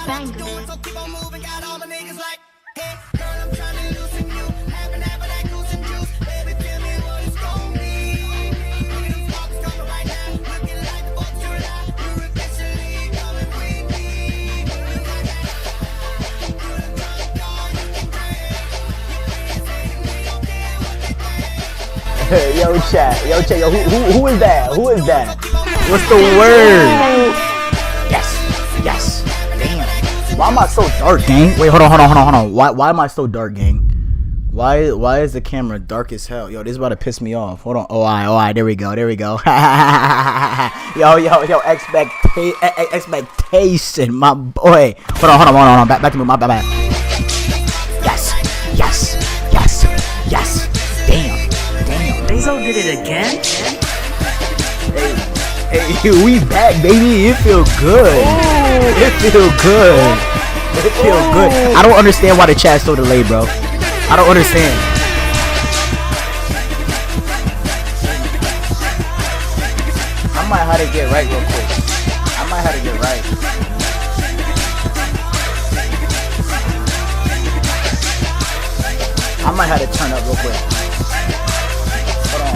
banger. So keep on moving, got all my niggas like, hey, girl, I'm trying to loosen you. Have that goose and juice. Baby, tell me what it's gon' be. Look at them sparks coming right now. Looking like the 4th of July. You're officially coming with me. Yo, chat, yo, who is that? Who is that? What's the word? Yes, damn. Why am I so dark, gang? Wait, hold on. Why am I so dark, gang? Why is the camera dark as hell? Yo, this is about to piss me off. Hold on. Oh, alright, there we go. yo, expectation, my boy. Hold on. Back to me, my bad. Yes. Damn. Bezos did it again? Hey, we back, baby. It feel good. I don't understand why the chat's so delayed, bro. I don't understand. I might have to get right real quick. I might have to turn up real quick.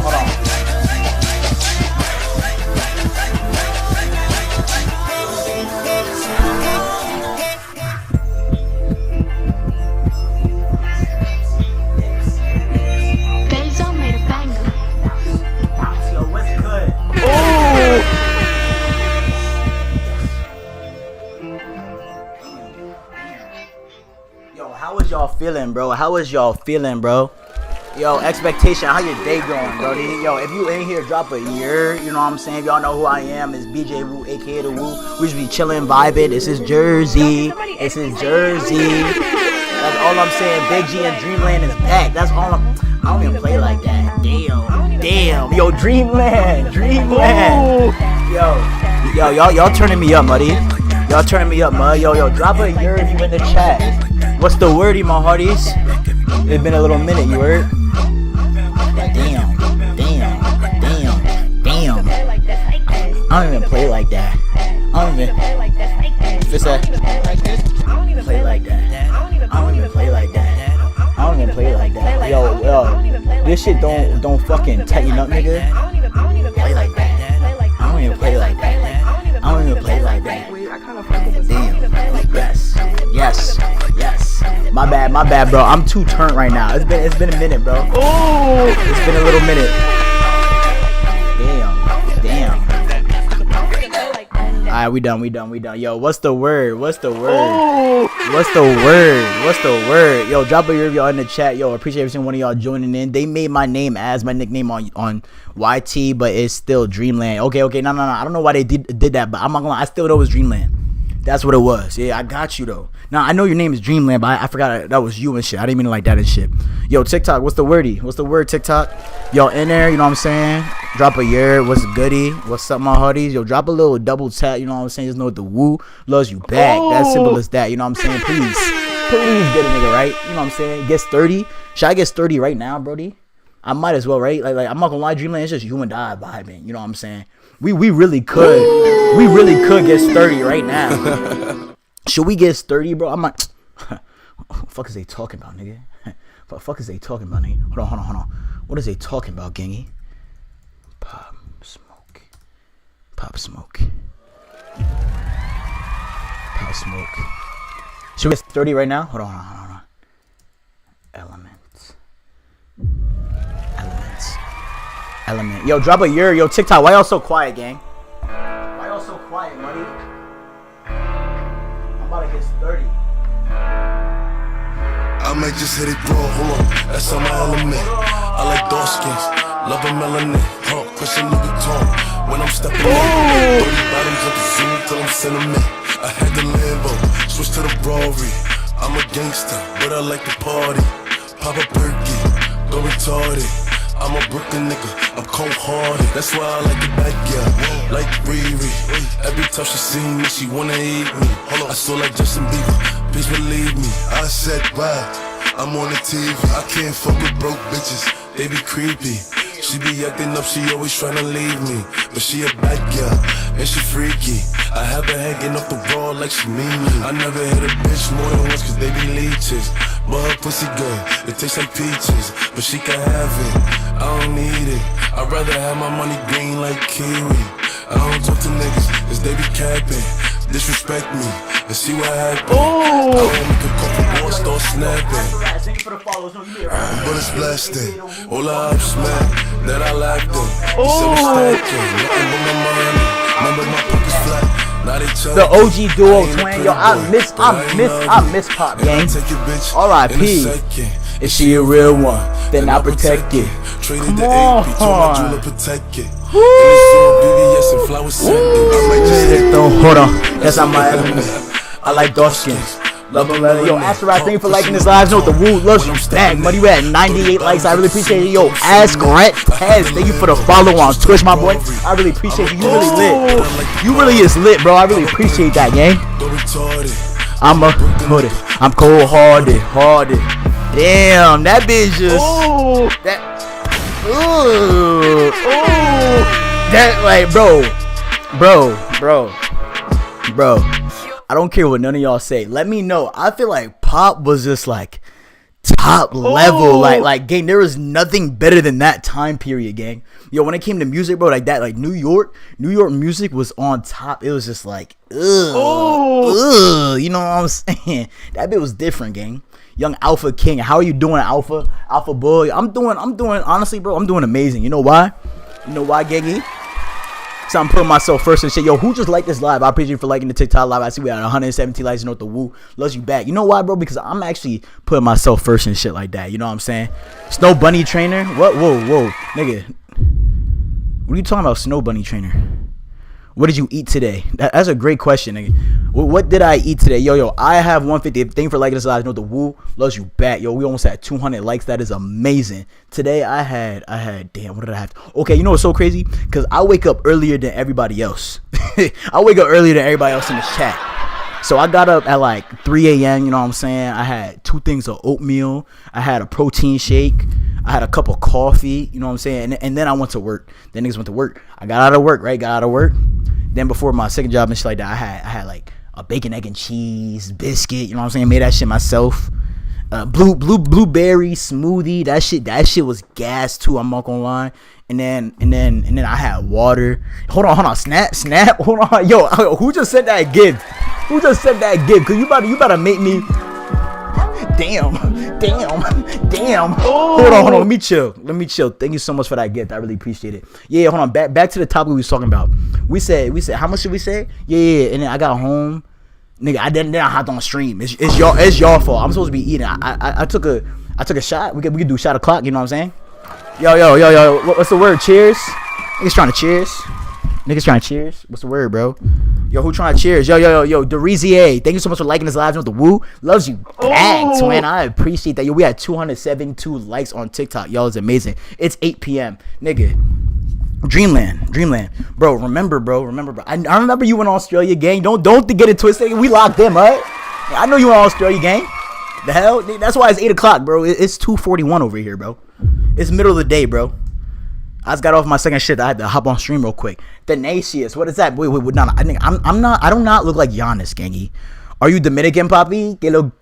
Hold on. Bezos made a banger. Yo, what's good? Yo, how was y'all feeling, bro? Yo, expectation, how your day going, bro? Yo, if you in here, drop a year. You know what I'm saying? If y'all know who I am, it's BJ Woo, aka The Woo. We just be chilling, vibing. This is Jersey. That's all I'm saying. Big G and Dreamland is back. That's all I don't even play like that. Damn. Yo, Dreamland. Yo, y'all turning me up, muddy. Yo, drop a year if you in the chat. What's the wordy, my hearties? It's been a little minute, you heard? Damn. I don't even play like that. What's that? Play like that. I don't even play like that. Yo, this shit don't fucking tighten up, nigga. Play like that. I don't even play like that. Damn. Yes. My bad, bro. I'm too turned right now. It's been a minute, bro. It's been a little minute. Damn. Alright, we done. Yo, what's the word? Yo, drop a year if y'all in the chat. Yo, appreciate every single one of y'all joining in. They made my name as my nickname on YT, but it's still Dreamland. Okay. No. I don't know why they did that, but I'm not gonna lie. I still know it's Dreamland. That's what it was. Yeah, I got you though. Now I know your name is Dreamland, but I forgot that was you and shit. I didn't mean it like that and shit. Yo, TikTok, what's the word, TikTok? Y'all in there, you know what I'm saying? Drop a year, what's goody? What's up, my hoodies? Yo, drop a little double tap, you know what I'm saying? Just know the Woo loves you back. That's simple as that, you know what I'm saying? Please get a nigga right. You know what I'm saying? Get sturdy. Should I get sturdy right now, brody? I might as well, right? Like I'm not gonna lie, Dreamland, it's just you and I vibing, you know what I'm saying? We really could get sturdy right now. Should we get sturdy, bro? I'm like, what the fuck is they talking about, nigga? Hold on. What is they talking about, gangy? Pop smoke. Should we get sturdy right now? Hold on. Element. Yo, drop a year. Yo, TikTok, why y'all so quiet, gang? Why y'all so quiet, buddy? I'm about to get sturdy. I might just hit it raw, hold on, that's on my element. I like dark skins, love a melanin. Christian Louis Vuitton, when I'm stepping in. 30 bottoms of the Zoom till I'm sentiment. I had the Lambo, switch to the Rory. I'm a gangster, but I like to party. Pop a perky, go retarded. I'm a Brooklyn nigga, I'm cold-hearted. That's why I like it back, yeah. Like Riri. Every time she see me, she wanna eat me. I saw like Justin Bieber, please believe me. I said, wow, I'm on the TV. I can't fuck with broke bitches, they be creepy. She be acting up, she always tryna leave me. But she a bad girl, and she freaky. I have her hanging off the wall like she mean me. I never hit a bitch more than once cause they be leeches. But her pussy good, it tastes like peaches. But she can have it, I don't need it. I'd rather have my money green like kiwi. I don't talk to niggas cause they be capping. Disrespect me and see what happens. I won't make a couple more start snapping. Bullets blasting, all I have smack that I lacked in. He said I'm stacking, nothing but my money. Remember my pockets flat. Now they tell The OG duo twin, yo, I miss Pop gang. R.I.P. Is she a real one? Then I protect it. Come on. Hold on, that's not my element. I like dark skins. Love them, yo, Asteroid, thank you for liking this live. Know the Woo loves you back. Money, we at 98 likes. I really appreciate it. Yo, Ask Grant Tez, thank you for the follow on Twitch, my boy. I really appreciate you. You really lit. You really is lit, bro. I really appreciate that, gang. I'm a put it. I'm cold hearted. Damn, that bitch just that like, bro. I don't care what none of y'all say. Let me know. I feel like Pop was just like top level. Like gang, there was nothing better than that time period, gang. Yo, when it came to music, bro, like that, like New York music was on top. It was just like, you know what I'm saying? That bit was different, gang. Young Alpha King, how are you doing, Alpha boy? I'm doing honestly, bro, I'm doing amazing. You know why, gangy? So I'm putting myself first and shit. Yo, who just liked this live? I appreciate you for liking the TikTok live. I see we had 117 likes. You know what, the Woo loves you back. You know why, bro? Because I'm actually putting myself first and shit like that. You know what I'm saying? Snow Bunny Trainer? What? Whoa, nigga. What are you talking about, Snow Bunny Trainer? What did you eat today? That's a great question, nigga. What did I eat today? Yo, I have 150. Thank you for liking this live. You know the Woo loves you back. Yo, we almost had 200 likes. That is amazing. Today I had damn, what did I have? Okay, you know what's so crazy? Because I wake up earlier than everybody else. I wake up earlier than everybody else in the chat. So I got up at like 3 a.m., you know what I'm saying? I had 2 things of oatmeal. I had a protein shake. I had a cup of coffee, you know what I'm saying? And then I went to work. Then niggas went to work. I got out of work, right? Then before my second job and shit like that, I had like a bacon, egg, and cheese biscuit, you know what I'm saying? Made that shit myself. Blueberry smoothie. That shit was gas too, I'm not gonna lie. And then I had water. Hold on, snap. Hold on. Yo, who just sent that gift? Cause you better make me. Damn. Hold on. Let me chill. Thank you so much for that gift. I really appreciate it. Yeah, hold on. Back to the topic we was talking about. We said how much should we say? Yeah. And then I got home, nigga. I hopped on stream. It's y'all fault. I'm supposed to be eating. I took a shot. We could do shot o'clock. You know what I'm saying? Yo. What's the word? Cheers. Niggas trying to cheers. What's the word, bro? Yo, who trying to cheers? Yo, Derizier. Thank you so much for liking this live. You know the Woo loves you back, man. I appreciate that. Yo, we had 272 likes on TikTok. Y'all is amazing. It's 8 p.m. Nigga. Dreamland. Bro, remember, bro. I remember you in Australia, gang. Don't get it twisted. We locked in, right? I know you in Australia, gang. The hell? That's why it's 8 o'clock, bro. It's 2:41 over here, bro. It's middle of the day, bro. I just got off my second shift. I had to hop on stream real quick. Tenacious. What is that? Wait. No. I think I'm not. I do not look like Giannis, gangy. Are you Dominican, papi? Que lo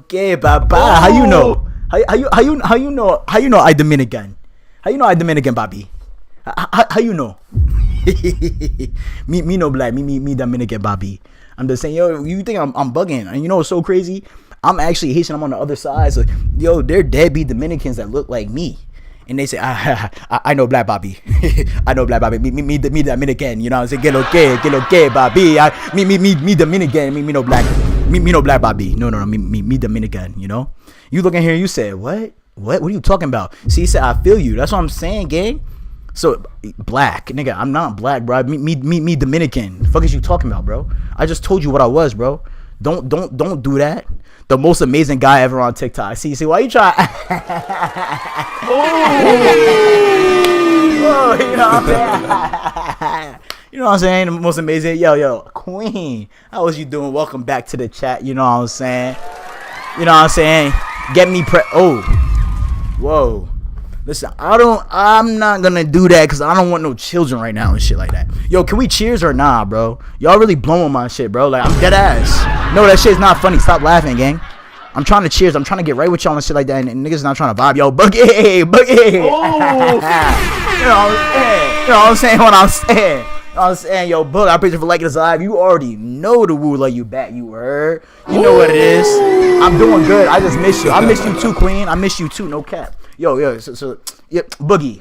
que, papa? How you know? How you know? How you know I Dominican? How you know I Dominican, papi? How you know? me no black. Me Dominican, papi. I'm just saying, yo. You think I'm bugging? And you know what's so crazy? I'm actually Haitian. I'm on the other side. So, yo, they're deadbeat Dominicans that look like me. And they say, I know black Bobby. I know black Bobby. Me Dominican. You know what I'm saying? Get okay, Bobby. Me Dominican. Me no black. Me no black Bobby. No. Me Dominican. You know? You look in here and you said, what? What are you talking about? See, he said, I feel you. That's what I'm saying, gang. So, black. Nigga, I'm not black, bro. Me Dominican. The fuck is you talking about, bro? I just told you what I was, bro. Don't do that. The most amazing guy ever on TikTok. See, why you try? Oh, you know what I'm saying? You know what I'm saying? The most amazing. Yo, Queen. How was you doing? Welcome back to the chat. You know what I'm saying? Get me Oh. Whoa. Listen, I'm not gonna do that because I don't want no children right now and shit like that. Yo, can we cheers or nah, bro? Y'all really blowing my shit, bro. Like, I'm dead ass. No, that shit's not funny. Stop laughing, gang. I'm trying to cheers. I'm trying to get right with y'all and shit like that. And niggas not trying to vibe. Yo, Boogie. Oh. You know what I'm saying? What I'm saying. You know what I'm saying? Yo, Book, I appreciate you for liking this live. You already know the woo love you back. You heard. You know what it is. I'm doing good. I just miss you. I miss you too, Queen. I miss you too. No cap. Yo, so yeah, Boogie,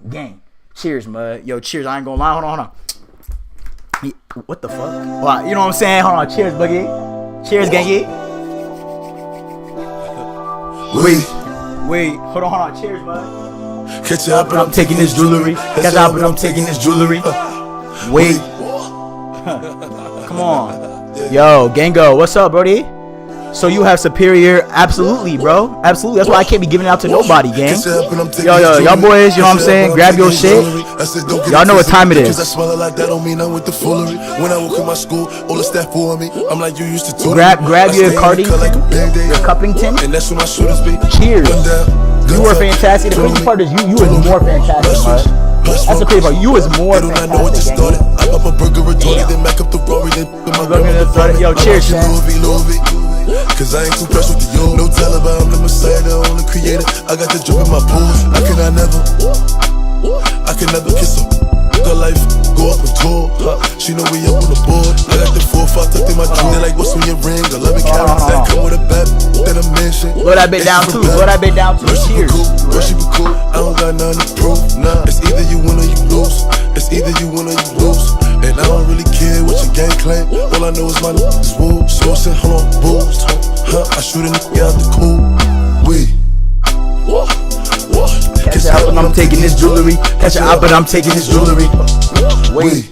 gang. Cheers, mud. Yo, cheers. I ain't gonna lie. Hold on. Yeah, what the fuck? Well, you know what I'm saying? Hold on. Cheers, Boogie. Cheers, gangy. Wait. Hold on. Cheers, mud. Catch up and I'm taking this jewelry. Catch up and I'm taking this jewelry. Wait. Come on. Yo, Gango, what's up, brody? So you have superior, absolutely, bro. Absolutely. That's why I can't be giving it out to nobody, gang. Yo, y'all boys, you know what I'm saying? Grab your shit. Y'all know what time it is. Grab your Cardington, your Cuppington. Cheers. You were fantastic. The crazy part is you was more fantastic, bud. That's the crazy part. You was more fantastic, gang. Yo, cheers, man. Cause I ain't too pressed with you. No Taliban, I'm the Messiah, the only creator. I got the drip in my pool. I can never kiss her. Good life, go up and tour. She know we up on the board. I got the 4-5 tucked in my jewelry. Like what's on your ring? 11 carats that come with a bet. Then a mansion. Blow that bit down too. Cheers. She be cool. I don't got nothing to prove. Nah, it's either you win or you lose. And I don't really care what your game claim. All I know is my is woo. Sauce and hold on, booze. I shoot a nigga out the cool. Catch out and I'm taking this jewelry. Catch out and I'm taking this jewelry. Wait.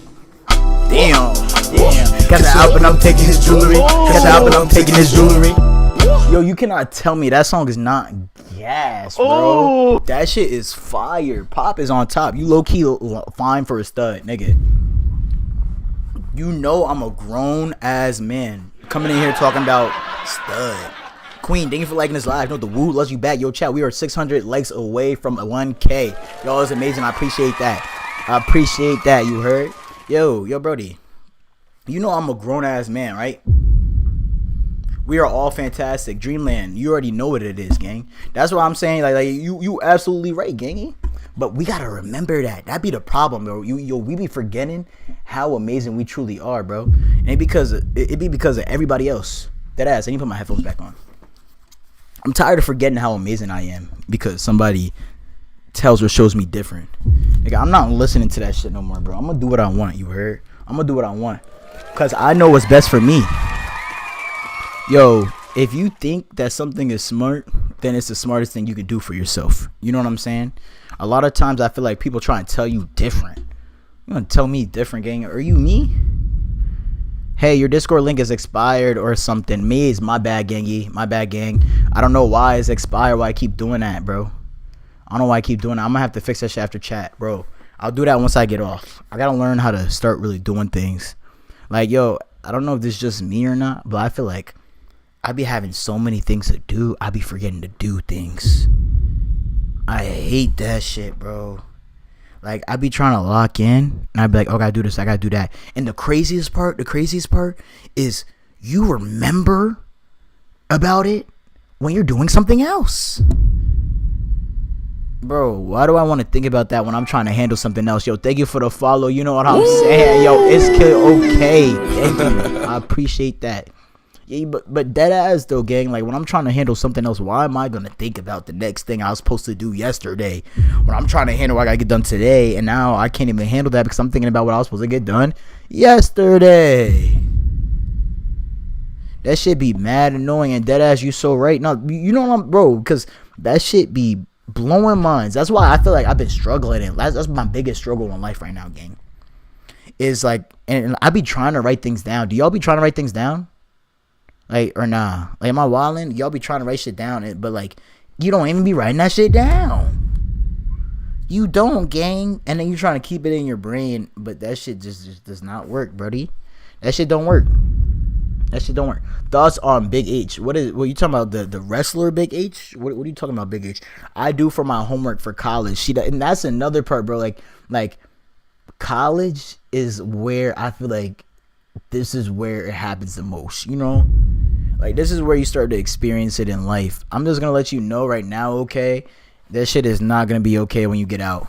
Damn. Catch out and I'm taking this jewelry. Catch out and I'm taking this jewelry. Yo, you cannot tell me that song is not gas, bro. That shit is fire. Pop is on top. You low key fine for a stud, nigga. You know I'm a grown ass man coming in here talking about stud. Queen, thank you for liking this live. You know the woo loves you back. Yo, chat, we are 600 likes away from 1K. Y'all is amazing. I appreciate that. You heard? Yo, Brody. You know I'm a grown ass man, right? We are all fantastic. Dreamland, you already know what it is, gang. That's what I'm saying. Like you absolutely right, gangy. But we gotta remember that. That be the problem, bro. We be forgetting how amazing we truly are, bro. And it be because of everybody else. That ass. I need to put my headphones back on. I'm tired of forgetting how amazing I am because somebody tells or shows me different. Like, I'm not listening to that shit no more, bro. I'm gonna do what I want. You heard? I'm gonna do what I want because I know what's best for me. Yo, if you think that something is smart, then it's the smartest thing you can do for yourself. You know what I'm saying? A lot of times I feel like people try and tell you different. You want to tell me different, gang? Are you me? Hey, your Discord link is expired or something. Me is my bad, gangy. My bad, gang. I don't know why it's expired, why I keep doing that, bro. I don't know why I keep doing that. I'm going to have to fix that shit after chat, bro. I'll do that once I get off. I got to learn how to start really doing things. Like, yo, I don't know if this is just me or not, but I feel like I be having so many things to do. I be forgetting to do things. I hate that shit, bro. Like, I be trying to lock in, and I be like, oh, I gotta do this, I gotta do that. And the craziest part is you remember about it when you're doing something else. Bro, why do I want to think about that when I'm trying to handle something else? Yo, thank you for the follow. You know what I'm saying? Yo, it's okay. Thank you. I appreciate that. Yeah, but dead ass though, gang. Like when I'm trying to handle something else, why am I gonna think about the next thing I was supposed to do yesterday? When I'm trying to handle what I gotta get done today, and now I can't even handle that because I'm thinking about what I was supposed to get done yesterday. That shit be mad annoying, and dead ass, you so right. No, you know what I'm, bro? Because that shit be blowing minds. That's why I feel like I've been struggling, and that's my biggest struggle in life right now, gang. Is like, and I be trying to write things down. Do y'all be trying to write things down? Like, or nah? Like, am I wildin'? Y'all be trying to write shit down, but like, you don't even be writing that shit down. You don't, gang. And then you trying to keep it in your brain, but that shit just does not work, buddy. That shit don't work. That shit don't work. Thoughts on Big H? What you talking about? The wrestler Big H? What are you talking about, Big H? I do for my homework for college. And that's another part, bro. Like college is where I feel like this is where it happens the most. You know, like this is where you start to experience it in life. I'm just gonna let you know right now, okay? That shit is not gonna be okay when you get out.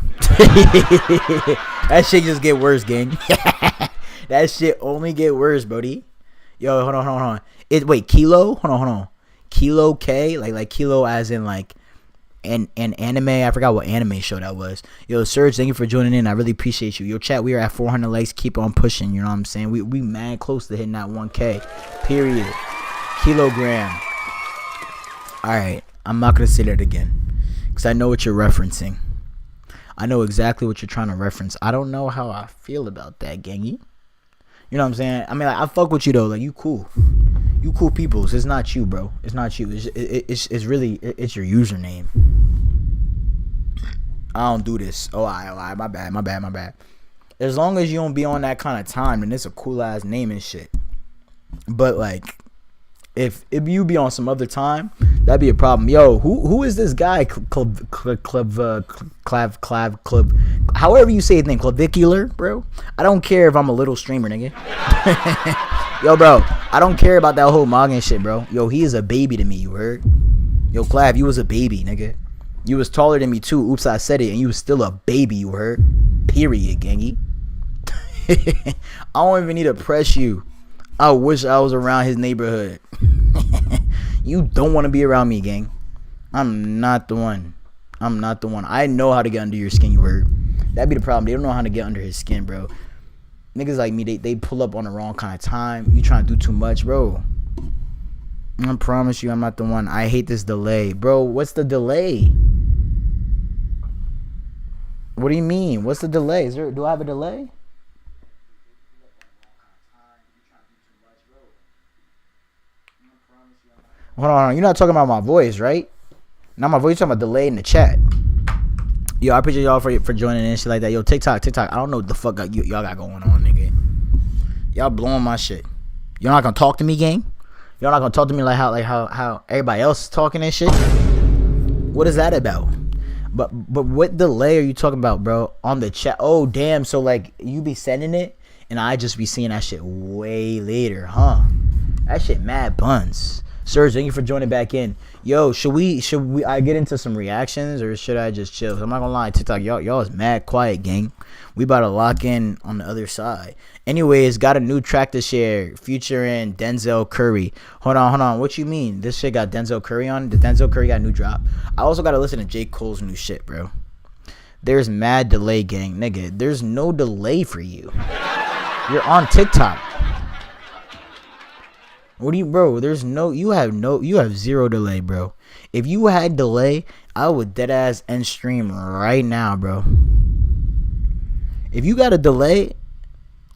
That shit just get worse, gang. That shit only get worse, buddy. Yo, hold on. Wait, Kilo? Hold on. Kilo K? Like Kilo as in like an anime. I forgot what anime show that was. Yo, Serge, thank you for joining in. I really appreciate you. Yo, chat, we are at 400 likes. Keep on pushing, you know what I'm saying? We mad close to hitting that 1K. Period. Kilogram. Alright, I'm not going to say that again. Because I know what you're referencing. I know exactly what you're trying to reference. I don't know how I feel about that, gangy. You know what I'm saying? I mean, like, I fuck with you though. Like, you cool. You cool peoples. It's not you, bro. It's not you. It's really your username. I don't do this. Oh, I my bad. As long as you don't be on that kind of time, then it's a cool ass name and shit. But like, if you be on some other time, that'd be a problem. Yo, who is this guy? However you say his name, clavicular, bro. I don't care if I'm a little streamer, nigga. Yo, bro, I don't care about that whole Morgan shit, bro. Yo, he is a baby to me, you heard? Yo, Clav, you was a baby, nigga. You was taller than me too. Oops, I said it, and you was still a baby, you heard? Period, gangy. I don't even need to press you. I wish I was around his neighborhood. You don't want to be around me, gang. I'm not the one. I know how to get under your skin, you heard? That'd be the problem. They don't know how to get under his skin, bro. Niggas like me, they pull up on the wrong kind of time. You trying to do too much, bro. I promise you I'm not the one. I hate this delay. Bro, what's the delay? What do you mean? What's the delay? Do I have a delay? Hold on. You're not talking about my voice, right? Not my voice. You're talking about delay in the chat. Yo, I appreciate y'all for joining in and shit like that. Yo, TikTok. I don't know what the fuck y'all got going on, nigga. Y'all blowing my shit. Y'all not gonna talk to me, gang? Y'all not gonna talk to me like how everybody else is talking and shit? What is that about? But what delay are you talking about, bro? On the chat? Oh, damn. So like you be sending it and I just be seeing that shit way later, huh? That shit mad buns. Serge, thank you for joining back in. Yo, should we I get into some reactions or should I just chill? I'm not gonna lie, TikTok, y'all is mad quiet, gang. We about to lock in on the other side. Anyways, got a new track to share featuring Denzel Curry. Hold on. What you mean? This shit got Denzel Curry on? The Denzel Curry got a new drop? I also gotta listen to J. Cole's new shit, bro. There's mad delay, gang. Nigga, there's no delay for you. You're on TikTok. What do you, bro? You have zero delay, bro. If you had delay, I would deadass end stream right now, bro. If you got a delay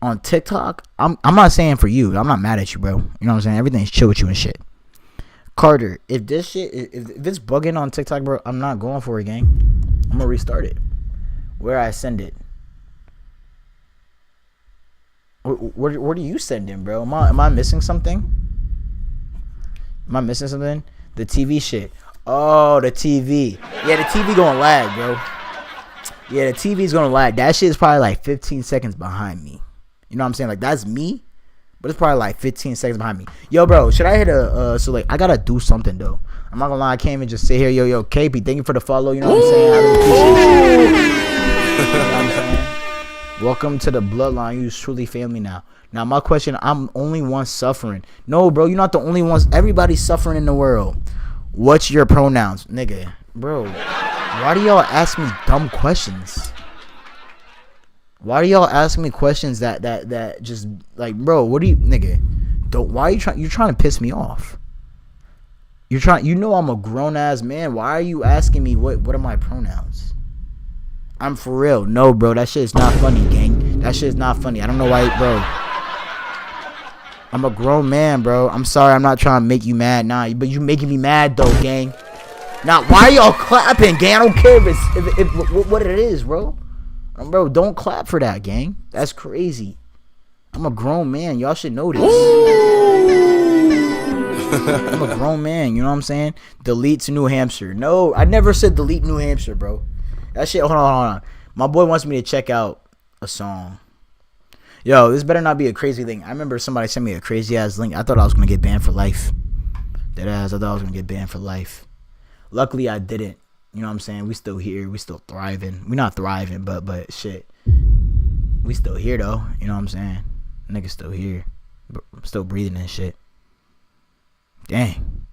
on TikTok, I'm not saying for you. I'm not mad at you, bro. You know what I'm saying? Everything's chill with you and shit. Carter, if this shit, if it's bugging on TikTok, bro, I'm not going for it, gang. I'm gonna restart it. Where I send it? Where do you send it, bro? Am I missing something? Am I missing something? The TV shit. Oh, the TV. Yeah, the TV gonna lag, bro. Yeah, the TV's gonna lag. That shit is probably like 15 seconds behind me. You know what I'm saying? Like, that's me, but it's probably like 15 seconds behind me. Yo, bro, should I hit so like, I gotta do something, though. I'm not gonna lie, I can't even just sit here. Yo, KP, thank you for the follow. You know what I'm saying? I really appreciate you. You know what I'm saying? Welcome to the bloodline. You truly family now. Now, my question, I'm only one suffering. No, bro, you're not the only ones. Everybody's suffering in the world. What's your pronouns? Nigga, bro, why do y'all ask me dumb questions? Why do y'all ask me questions that just, like, bro, what do you, nigga, why are you're trying to piss me off? You know I'm a grown-ass man. Why are you asking me what are my pronouns? I'm for real. No, bro, that shit is not funny, gang. That shit is not funny. I don't know why, bro. I'm a grown man, bro. I'm sorry. I'm not trying to make you mad, nah. But you making me mad though, gang. Now, why are y'all clapping, gang? I don't care if what it is, bro. Bro, don't clap for that, gang. That's crazy. I'm a grown man. Y'all should know this. I'm a grown man, you know what I'm saying? Delete to New Hampshire. No, I never said delete New Hampshire, bro. That shit, hold on. My boy wants me to check out a song. Yo, this better not be a crazy link. I remember somebody sent me a crazy ass link. I thought I was gonna get banned for life. Deadass, I thought I was gonna get banned for life. Luckily, I didn't. You know what I'm saying? We still here. We still thriving. We not thriving, but shit. We still here though. You know what I'm saying? Niggas still here. But I'm still breathing and shit. Dang.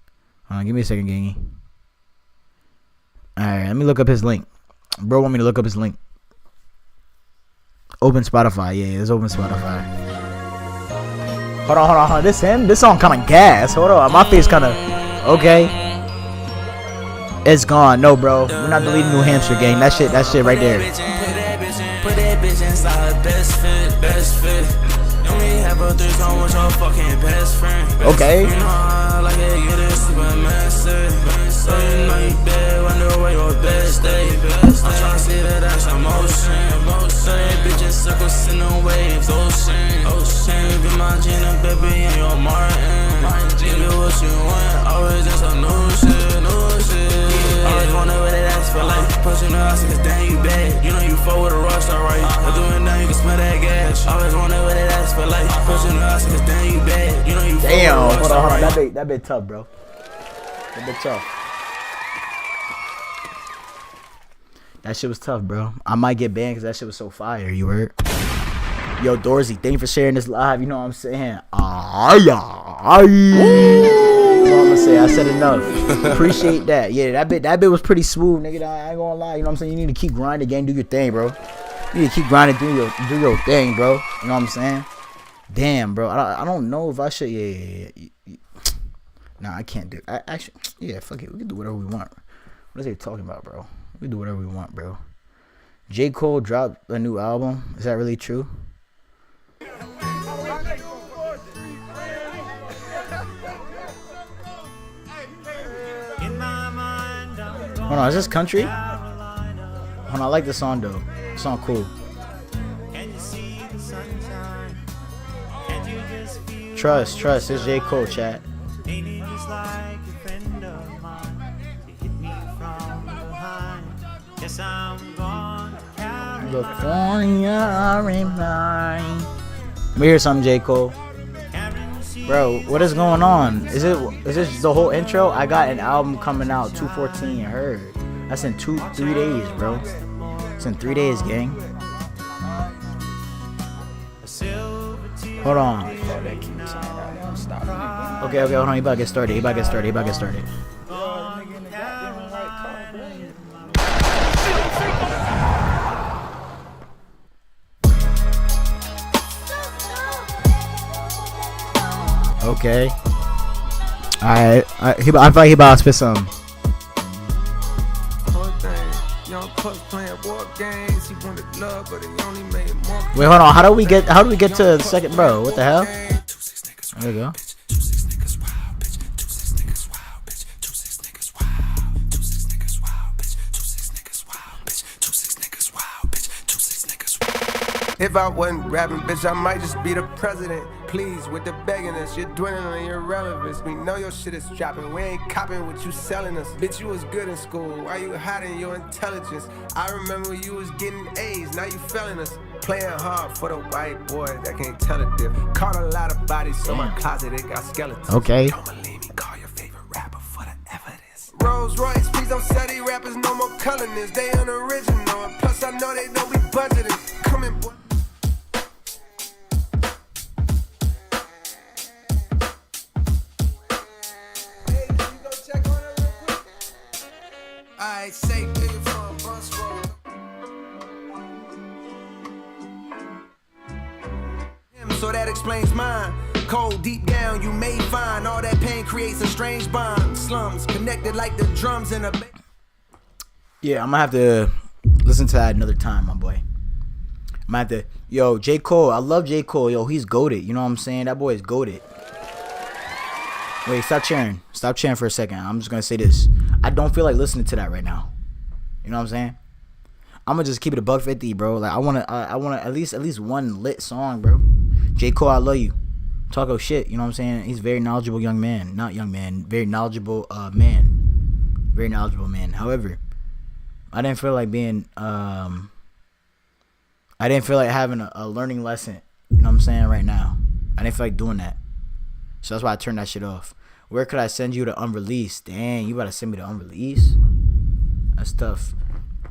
Hold on, give me a second, gangy. Alright, let me look up his link. Bro want me to look up his link. Open Spotify. Yeah, it's open Spotify. Hold on. This him? This song kinda gas. Hold on. My face kinda okay. It's gone. No, bro. We're not deleting New Hampshire, gang. That shit right there. Put that bitch inside her best fit. And we have a threesome with your fucking best friend. Okay. You know how I like it, get it super messy. So you know you bad, wonder where your best day. I'm tryna see that that's emotion. So that bitch in circles in the waves, ocean. Be my Gina, baby, and your Martin. Give it what you want, always in some new shit. Always wonder what that ass feel like. Pushing the house, cause damn you bad. You know you fuck with a rock star, right? But doing now, you can smell that gas. Always wonder what that ass feel like. Pushing the house, cause damn you bad. You know you fuck with a rock star, right? Hold on. That bit tough, bro. That bit tough. That shit was tough, bro. I might get banned because that shit was so fire. You heard? Yo, Dorsey, thank you for sharing this live. You know what I'm saying? You know what I'm gonna say? I said enough. Appreciate that. Yeah, that bit was pretty smooth, nigga. I ain't gonna lie. You know what I'm saying? You need to keep grinding, gang. Do your thing, bro. You need to keep grinding, do your thing, bro. You know what I'm saying? Damn, bro. I don't know if I should. Yeah. Nah, I can't do. Actually, yeah. Fuck it. We can do whatever we want. What is they talking about, bro? We do whatever we want, bro. J. Cole dropped a new album. Is that really true? Hold on, is this country? Hold on, I like this song though. This song cool. Trust. It's J. Cole, chat. California remind. Let me hear something, J. Cole. Bro, what is going on? Is this the whole intro? I got an album coming out 2/14. Heard. That's in 3 days, bro. It's in 3 days, gang. Hold on. Okay, hold on. He about to get started. Okay. Alright. I feel like he about to spit something. Wait, hold on. How do we get to the second, bro? What the hell? There we go. If I wasn't rapping, bitch, I might just be the president. Please, with the begging us, you're dwindling in your relevance. We know your shit is dropping. We ain't copping what you selling us. Bitch, you was good in school. Why you hiding your intelligence? I remember you was getting A's. Now you failing us. Playing hard for the white boy that can't tell a diff. Caught a lot of bodies, so my closet it got skeletons. Okay. Don't believe me, call your favorite rapper for the evidence. Rolls Royce, please don't sell these rappers no more colorness. They unoriginal, and plus I know they don't be budgeting. Come in, boy. I say nigga for a bus roll. So that explains mine. Cold deep down, you may find all that pain creates a strange bond. Slums connected like the drums in a. Yeah, I'm gonna have to listen to that another time, my boy. I'm gonna have to. Yo, J. Cole, I love J. Cole. Yo, he's goated. You know what I'm saying? That boy is goated. Wait, stop cheering. Stop cheering for a second. I'm just gonna say this. I don't feel like listening to that right now. You know what I'm saying? I'm gonna just keep it $150, bro. Like I wanna at least one lit song, bro. J. Cole, I love you. talk of shit. You know what I'm saying? He's a very knowledgeable young man. Not young man. Very knowledgeable man. Very knowledgeable man. However, I didn't feel like being I didn't feel like having a learning lesson. You know what I'm saying? Right now, I didn't feel like doing that. So that's why I turned that shit off. Where could I send you to unreleased? Dang, you about to send me to unreleased? That's tough.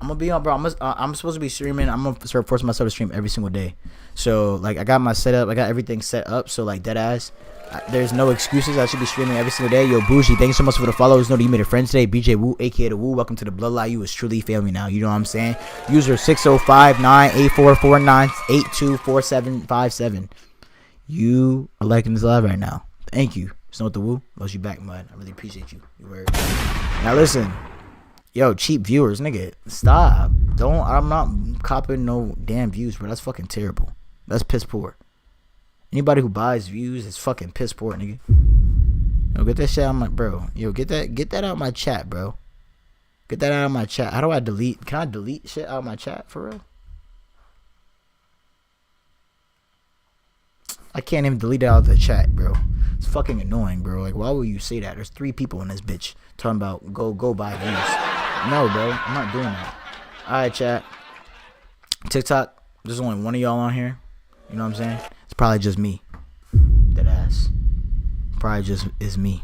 I'm gonna be on, bro. I'm supposed to be streaming. I'm gonna start forcing myself to stream every single day. So like, I got my setup. I got everything set up. So like, dead ass. There's no excuses. I should be streaming every single day. Yo, Bougie, thank you so much for the followers. Know that you made a friend today. BJ Woo, aka the Woo. Welcome to the Bloodline. You is truly family now. You know what I'm saying? User 605-98449-824757. You are liking this live right now. Thank you. Snow with the Woo. Loves you back, mud. I really appreciate you. You word. Now listen. Yo, cheap viewers, nigga. Stop. I'm not copping no damn views, bro. That's fucking terrible. That's piss poor. Anybody who buys views is fucking piss poor, nigga. Yo, get that shit out of my, bro. Yo, get that out of my chat, bro. Get that out of my chat. How do I delete? Can I delete shit out of my chat for real? I can't even delete it out of the chat, bro. It's fucking annoying, bro. Like, why would you say that? There's 3 people in this bitch talking about go buy views. No, bro. I'm not doing that. Alright, chat. TikTok, there's only one of y'all on here. You know what I'm saying? It's probably just me. That ass. Probably just is me.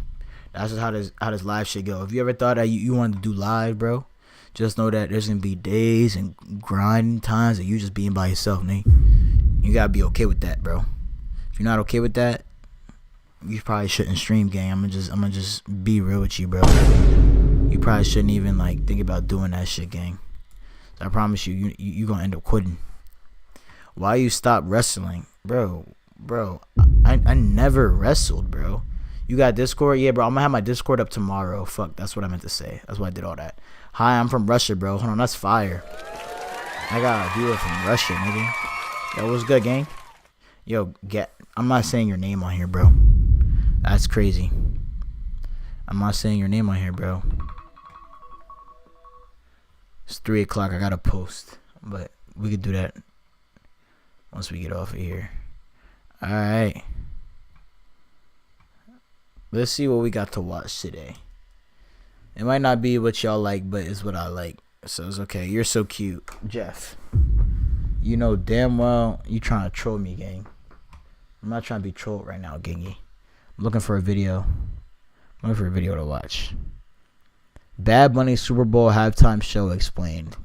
That's just how this live shit go. If you ever thought that you wanted to do live, bro, just know that there's gonna be days and grinding times that you just being by yourself, nigga. You gotta be okay with that, bro. If you're not okay with that, you probably shouldn't stream, gang. I'm gonna just be real with you, bro. You probably shouldn't even like think about doing that shit, gang. So I promise you gonna end up quitting. Why you stop wrestling, bro? I never wrestled, bro. You got Discord? Yeah, bro. I'm gonna have my Discord up tomorrow. Fuck, that's what I meant to say. That's why I did all that. Hi, I'm from Russia, bro. Hold on, that's fire. I got a viewer from Russia, nigga. Yo, what's good, gang? Yo, I'm not saying your name on here, bro. That's crazy. I'm not saying your name on here, bro. It's 3 o'clock. I gotta post, but we could do that once we get off of here. All right. Let's see what we got to watch today. It might not be what y'all like, but it's what I like. So it's okay. You're so cute, Jeff. You know damn well you trying to troll me, gang. I'm not trying to be trolled right now, gangy. I'm looking for a video. I'm looking for a video to watch. Bad Bunny Super Bowl halftime show explained.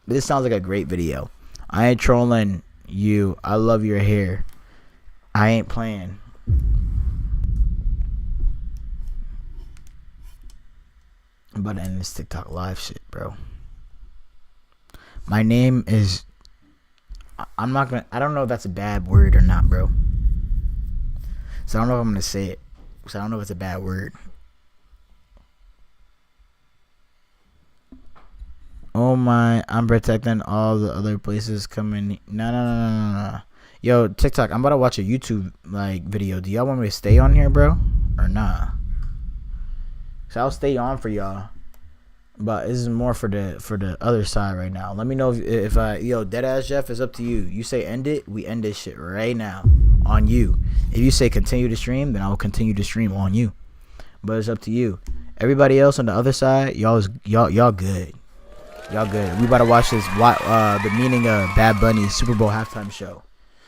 This sounds like a great video. I ain't trolling you. I love your hair. I ain't playing. I'm about to end this TikTok live shit, bro. My name is... I'm not gonna... I don't know if that's a bad word or not, bro. So I don't know if I'm gonna say it. So I don't know if it's a bad word. Oh my... I'm protecting all the other places coming... No. Yo, TikTok, I'm about to watch a YouTube like video. Do y'all want me to stay on here, bro? Or nah? So I'll stay on for y'all. But this is more for the other side right now. Let me know if I... Yo, Deadass Jeff, is up to you. You say end it, we end this shit right now. On you. If you say continue to stream, then I will continue to stream on you. But it's up to you. Everybody else on the other side, y'all good. Y'all good. We about to watch this, the meaning of Bad Bunny's Super Bowl halftime show.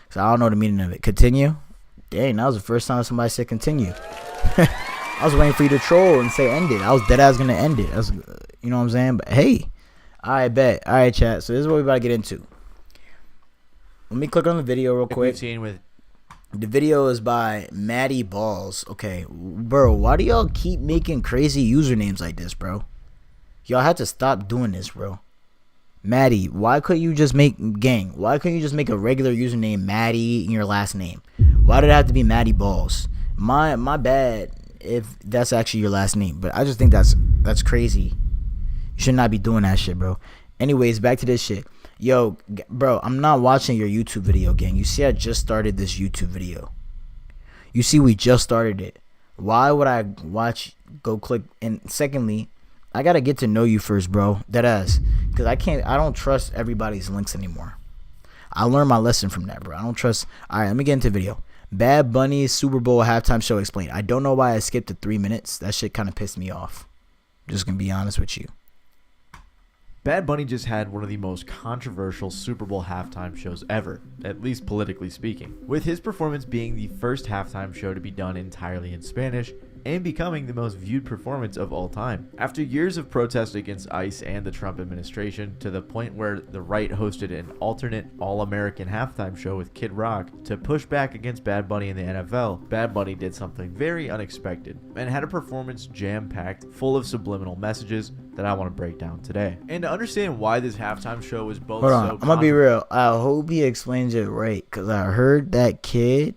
So I don't know the meaning of it. Continue? Dang, that was the first time somebody said continue. I was waiting for you to troll and say end it. I was dead ass gonna end it. That's, you know what I'm saying? But hey, I bet. All right, chat. So this is what we about to get into. Let me click on the video real quick. The video is by Maddie Balls. Okay, bro. Why do y'all keep making crazy usernames like this, bro? Y'all had to stop doing this, bro. Maddie, why couldn't you just make Why couldn't you just make a regular username, Maddie, in your last name? Why did it have to be Maddie Balls? My bad if that's actually your last name, but I just think that's crazy. You should not be doing that shit, bro. Anyways, back to this shit. Yo, bro, I'm not watching your YouTube video, gang. You see, I just started this YouTube video. You see, we just started it. Why would I go click? And secondly, I gotta get to know you first, bro. Deadass. Because I don't trust everybody's links anymore. I learned my lesson from that, bro. I don't trust. Alright, let me get into the video. Bad Bunny's Super Bowl halftime show explained. I don't know why I skipped to 3 minutes. That shit kind of pissed me off. Just gonna be honest with you. Bad Bunny just had one of the most controversial Super Bowl halftime shows ever, at least politically speaking, with his performance being the first halftime show to be done entirely in Spanish and becoming the most viewed performance of all time. After years of protest against ICE and the Trump administration, to the point where the right hosted an alternate All-American halftime show with Kid Rock to push back against Bad Bunny in the NFL, Bad Bunny did something very unexpected and had a performance jam-packed full of subliminal messages that I want to break down today. And to understand why this halftime show was both Hold on, so I'm gonna be real. I hope he explains it right, because I heard that kid,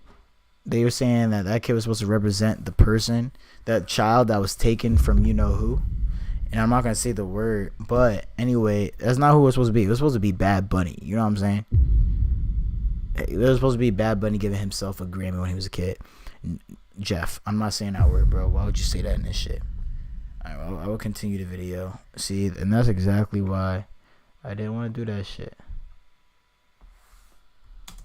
they were saying that kid was supposed to represent the person, that child that was taken from you know who. And I'm not going to say the word, but anyway, that's not who it was supposed to be. It was supposed to be Bad Bunny. You know what I'm saying? It was supposed to be Bad Bunny giving himself a Grammy when he was a kid. Jeff, I'm not saying that word, bro. Why would you say that in this shit? I will continue the video. See, and that's exactly why I didn't want to do that shit.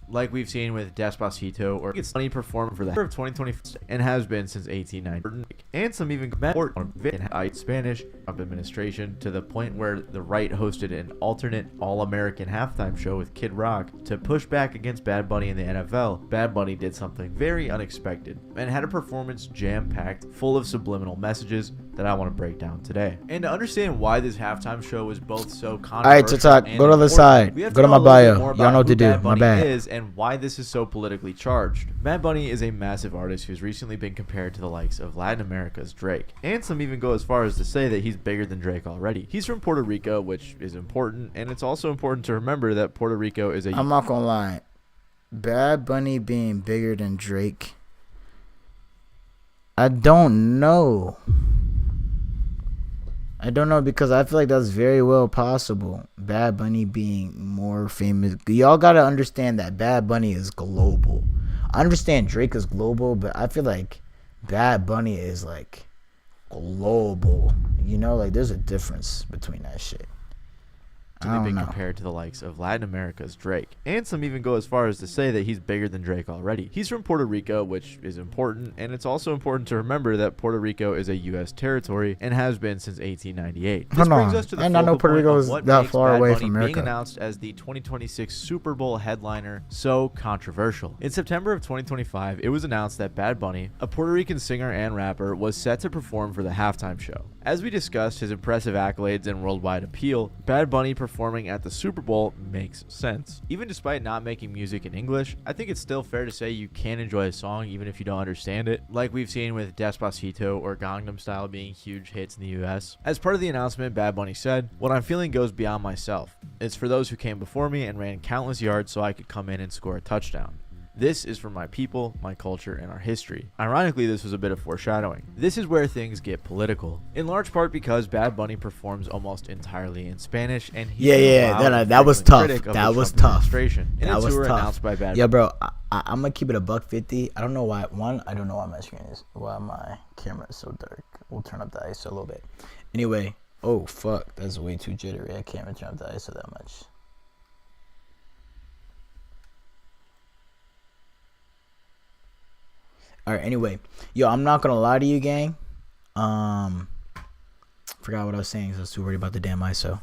like we've seen with Despacito, or it's Bunny performed for the of 2020 and has been since 1890, and some even in Spanish administration, to the point where the right hosted an alternate All-American halftime show with Kid Rock to push back against Bad Bunny in the NFL. Bad Bunny did something very unexpected and had a performance jam-packed full of subliminal messages that I want to break down today. And to understand why this halftime show was both so controversial, alright, TikTok, go to the side. Go to my bio. Y'all know what to do. My bad. Is and why this is so politically charged. Bad Bunny is a massive artist who's recently been compared to the likes of Latin America's Drake, and some even go as far as to say that he's bigger than Drake already. He's from Puerto Rico, which is important, and it's also important to remember that Puerto Rico is a... I'm not gonna lie, Bad Bunny being bigger than Drake, I don't know. I don't know, because I feel like that's very well possible. Bad Bunny being more famous. Y'all gotta understand that Bad Bunny is global. I understand Drake is global, but I feel like Bad Bunny is like global. You know, like there's a difference between that shit. been compared to the likes of Latin America's Drake, and some even go as far as to say that he's bigger than Drake already. He's from Puerto Rico, which is important, and it's also important to remember that Puerto Rico is a U.S. territory and has been since 1898. This brings us to the focal point of what makes Bad Bunny being announced as the 2026 Super Bowl headliner so controversial. In September of 2025, it was announced that Bad Bunny, a Puerto Rican singer and rapper, was set to perform for the halftime show. As we discussed his impressive accolades and worldwide appeal, Bad Bunny performing at the Super Bowl makes sense. Even despite not making music in English, I think it's still fair to say you can enjoy a song even if you don't understand it, like we've seen with Despacito or Gangnam Style being huge hits in the US. As part of the announcement, Bad Bunny said, "What I'm feeling goes beyond myself. It's for those who came before me and ran countless yards so I could come in and score a touchdown. This is for my people, my culture, and our history." Ironically, this was a bit of foreshadowing. This is where things get political, in large part because Bad Bunny performs almost entirely in Spanish, and that was tough. That was tough. That was tough. By Bad yeah, bro, I'm gonna keep it a $150. I don't know why. I don't know why my screen is, why my camera is so dark. We'll turn up the ISO a little bit. Anyway, oh fuck, that's way too jittery. I can't even turn up the ISO that much. Alright, anyway. Yo, I'm not gonna lie to you, gang. Forgot what I was saying because I was too worried about the damn ISO.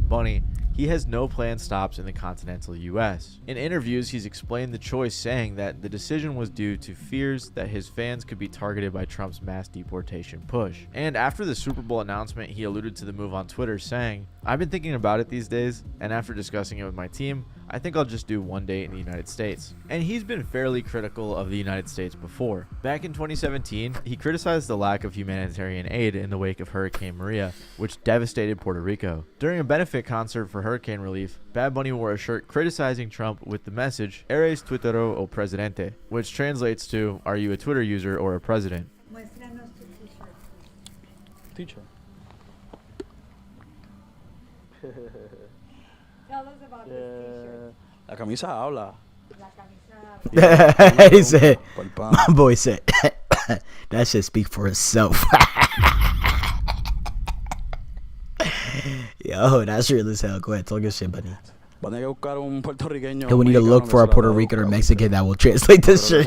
Bunny, he has no planned stops in the continental U.S. In interviews, he's explained the choice, saying that the decision was due to fears that his fans could be targeted by Trump's mass deportation push. And after the Super Bowl announcement, he alluded to the move on Twitter, saying, "I've been thinking about it these days, and after discussing it with my team, I think I'll just do one day in the United States." And he's been fairly critical of the United States before. Back in 2017, he criticized the lack of humanitarian aid in the wake of Hurricane Maria, which devastated Puerto Rico. During a benefit concert for hurricane relief, Bad Bunny wore a shirt criticizing Trump with the message, "Eres Twittero o Presidente," which translates to, "Are you a Twitter user or a president?" Muéstranos tu t-shirt. Teacher. Tell us about this t-shirt. La camisa habla. La camisa. He said, Por pan. my boy said, that should speak for itself. Yo, that's real as hell. Go ahead, talk your shit, buddy. Va a tener que buscar un puertorriqueño. Yo, we need to look for a Puerto Rican or Mexican that will translate this shit.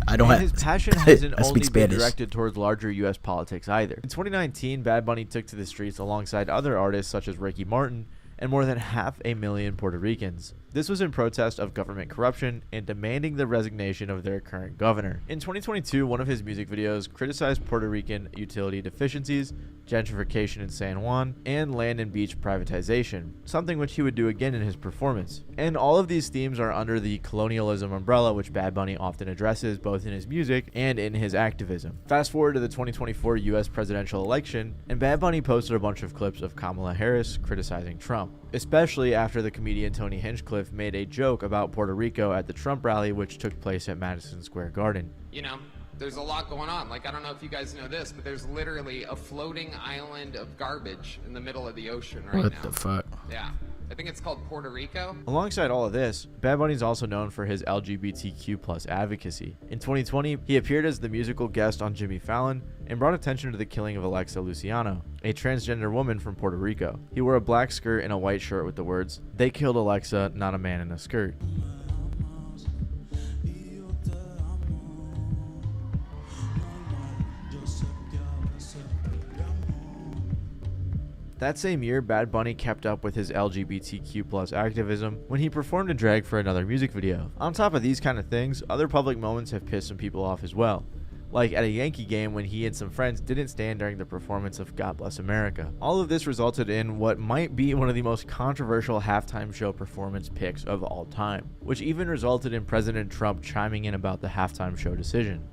I don't And have. his passion hasn't I only speak been Spanish. directed towards larger U.S. politics either. In 2019, Bad Bunny took to the streets alongside other artists such as Ricky Martin and more than 500,000 Puerto Ricans. This was in protest of government corruption and demanding the resignation of their current governor. In 2022, one of his music videos criticized Puerto Rican utility deficiencies, gentrification in San Juan, and land and beach privatization, something which he would do again in his performance. And all of these themes are under the colonialism umbrella, which Bad Bunny often addresses both in his music and in his activism. Fast forward to the 2024 US presidential election, and Bad Bunny posted a bunch of clips of Kamala Harris criticizing Trump, especially after the comedian Tony Hinchcliffe made a joke about Puerto Rico at the Trump rally, which took place at Madison Square Garden. You know, there's a lot going on. Like, I don't know if you guys know this, but there's literally a floating island of garbage in the middle of the ocean right now. What the fuck? Yeah. I think it's called Puerto Rico. Alongside all of this, Bad Bunny is also known for his LGBTQ plus advocacy. In 2020, he appeared as the musical guest on Jimmy Fallon and brought attention to the killing of Alexa Luciano, a transgender woman from Puerto Rico. He wore a black skirt and a white shirt with the words, "They killed Alexa, not a man in a skirt." That same year, Bad Bunny kept up with his LGBTQ plus activism when he performed in drag for another music video. On top of these kind of things, other public moments have pissed some people off as well. Like at a Yankee game when he and some friends didn't stand during the performance of God Bless America. All of this resulted in what might be one of the most controversial halftime show performance picks of all time, which even resulted in President Trump chiming in about the halftime show decision.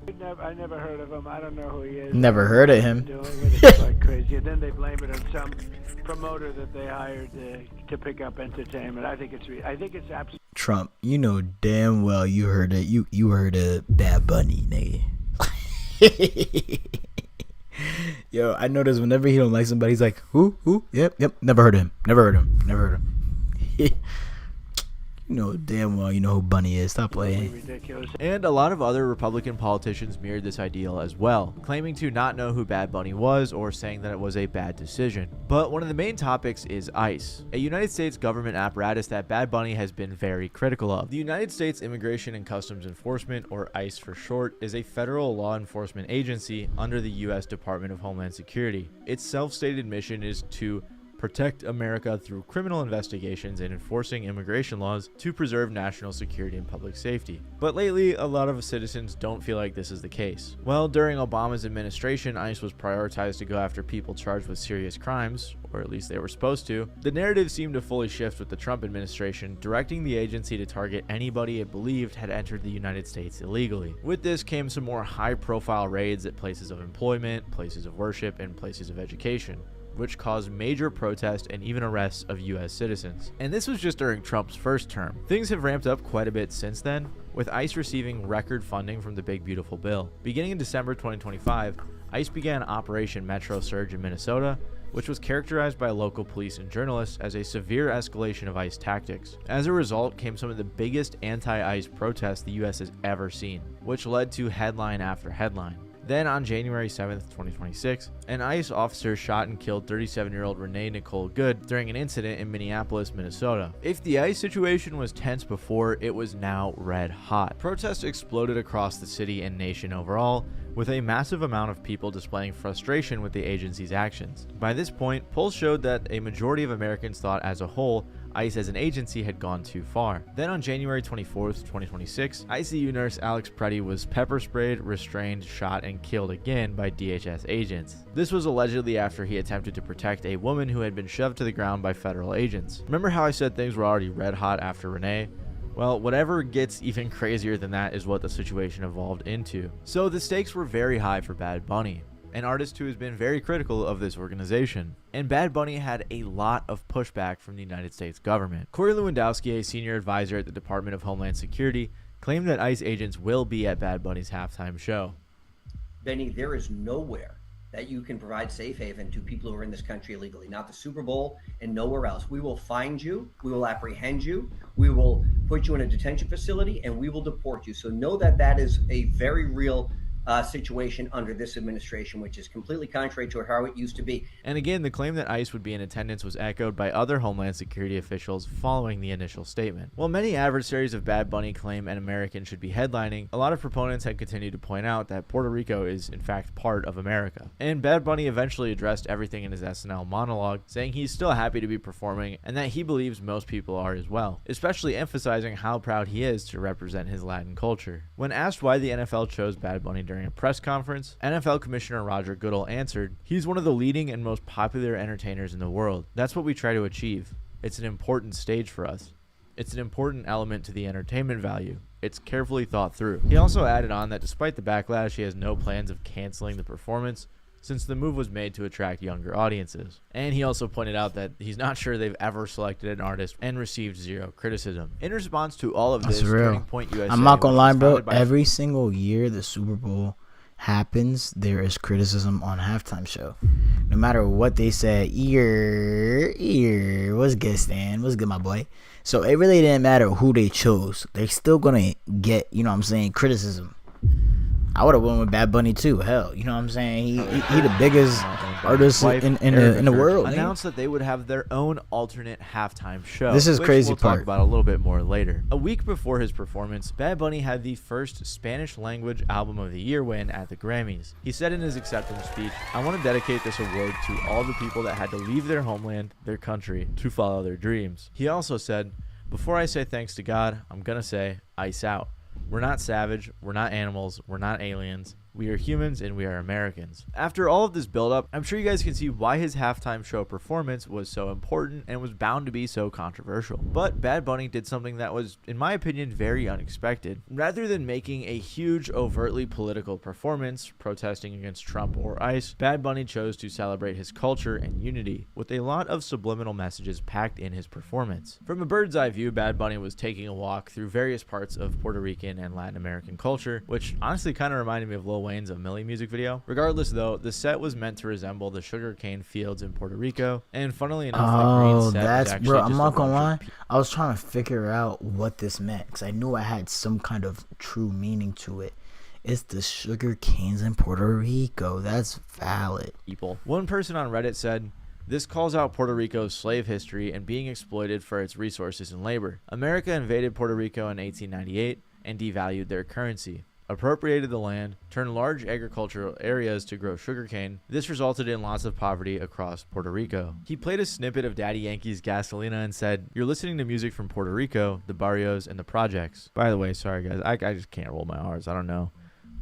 I never heard of him. I don't know who he is. Never heard of him. Doing it. It's like crazy. And then they blame it on some promoter that they hired to pick up entertainment. I think it's absolutely Trump, you know damn well you heard it. You heard of Bad Bunny, nigga. Yo, I notice whenever he don't like somebody, he's like, who? Yep. Never heard of him. You know damn well you know who Bunny is. Stop playing. ridiculous. And a lot of other Republican politicians mirrored this ideal as well, claiming to not know who Bad Bunny was or saying that it was a bad decision. But one of the main topics is ICE, a United States government apparatus that Bad Bunny has been very critical of. The United States Immigration and Customs Enforcement, or ICE for short, is a federal law enforcement agency under the U.S. Department of Homeland Security. Its self-stated mission is to protect America through criminal investigations and enforcing immigration laws to preserve national security and public safety. But lately, a lot of citizens don't feel like this is the case. Well, during Obama's administration, ICE was prioritized to go after people charged with serious crimes, or at least they were supposed to. The narrative seemed to fully shift with the Trump administration, directing the agency to target anybody it believed had entered the United States illegally. With this came some more high-profile raids at places of employment, places of worship, and places of education, which caused major protests and even arrests of U.S. citizens. And this was just during Trump's first term. Things have ramped up quite a bit since then, with ICE receiving record funding from the Big Beautiful Bill. Beginning in December 2025, ICE began Operation Metro Surge in Minnesota, which was characterized by local police and journalists as a severe escalation of ICE tactics. As a result came some of the biggest anti-ICE protests the U.S. has ever seen, which led to headline after headline. Then on January 7th, 2026, an ICE officer shot and killed 37-year-old Renee Nicole Good during an incident in Minneapolis, Minnesota. If the ICE situation was tense before, it was now red hot. Protests exploded across the city and nation overall, with a massive amount of people displaying frustration with the agency's actions. By this point, polls showed that a majority of Americans thought as a whole, ICE as an agency had gone too far. Then on January 24th, 2026, ICU nurse Alex Preddy was pepper sprayed, restrained, shot, and killed again by DHS agents. This was allegedly after he attempted to protect a woman who had been shoved to the ground by federal agents. Remember how I said things were already red hot after Renee? Well, whatever gets even crazier than that is what the situation evolved into. So the stakes were very high for Bad Bunny, an artist who has been very critical of this organization. And Bad Bunny had a lot of pushback from the United States government. Corey Lewandowski, a senior advisor at the Department of Homeland Security, claimed that ICE agents will be at Bad Bunny's halftime show. Benny, there is nowhere that you can provide safe haven to people who are in this country illegally, not the Super Bowl and nowhere else. We will find you, we will apprehend you, we will put you in a detention facility, and we will deport you. So know that that is a very real situation under this administration, which is completely contrary to how it used to be. And again, the claim that ICE would be in attendance was echoed by other Homeland Security officials following the initial statement. While many adversaries of Bad Bunny claim an American should be headlining, a lot of proponents had continued to point out that Puerto Rico is in fact part of America. And Bad Bunny eventually addressed everything in his SNL monologue, saying he's still happy to be performing and that he believes most people are as well, especially emphasizing how proud he is to represent his Latin culture. When asked why the NFL chose Bad Bunny during a press conference, NFL Commissioner Roger Goodell answered, "He's one of the leading and most popular entertainers in the world. That's what we try to achieve. It's an important stage for us. It's an important element to the entertainment value. It's carefully thought through." He also added on that despite the backlash, he has no plans of canceling the performance, since the move was made to attract younger audiences. And he also pointed out that he's not sure they've ever selected an artist and received zero criticism. In response to all of this, That's real. Turning Point USA, I'm not gonna which lie, was bro. founded by- Every single year the Super Bowl happens, there is criticism on halftime show. No matter what they say, what's good, Stan? What's good, my boy? So it really didn't matter who they chose. They're still gonna get, you know what I'm saying, criticism. I would have went with Bad Bunny too. Hell, you know what I'm saying? He the biggest artist in the world. Announced that they would have their own alternate halftime show. This is which crazy we'll part. talk about a little bit more later. A week before his performance, Bad Bunny had the first Spanish language album of the year win at the Grammys. He said in his acceptance speech, "I want to dedicate this award to all the people that had to leave their homeland, their country, to follow their dreams." He also said, "Before I say thanks to God, I'm gonna say ice out. We're not savage, we're not animals, we're not aliens. We are humans and we are Americans." After all of this build-up, I'm sure you guys can see why his halftime show performance was so important and was bound to be so controversial. But Bad Bunny did something that was, in my opinion, very unexpected. Rather than making a huge, overtly political performance, protesting against Trump or ICE, Bad Bunny chose to celebrate his culture and unity, with a lot of subliminal messages packed in his performance. From a bird's eye view, Bad Bunny was taking a walk through various parts of Puerto Rican and Latin American culture, which honestly kind of reminded me of Lil Wayne's "A Milli" music video. Regardless though, the set was meant to resemble the sugarcane fields in Puerto Rico, and funnily enough, the green set was that's actually bro. just I'm a not gonna lie. bunch of I was trying to figure out what this meant because I knew I had some kind of true meaning to it. It's the sugar canes in Puerto Rico. That's valid. people. One person on Reddit said, "This calls out Puerto Rico's slave history and being exploited for its resources and labor. America invaded Puerto Rico in 1898 and devalued their currency, appropriated the land, turned large agricultural areas to grow sugarcane. This resulted in lots of poverty across Puerto Rico." He played a snippet of Daddy Yankee's Gasolina and said, "You're listening to music from Puerto Rico, the barrios, and the projects." By the way, sorry guys, I just can't roll my R's. I don't know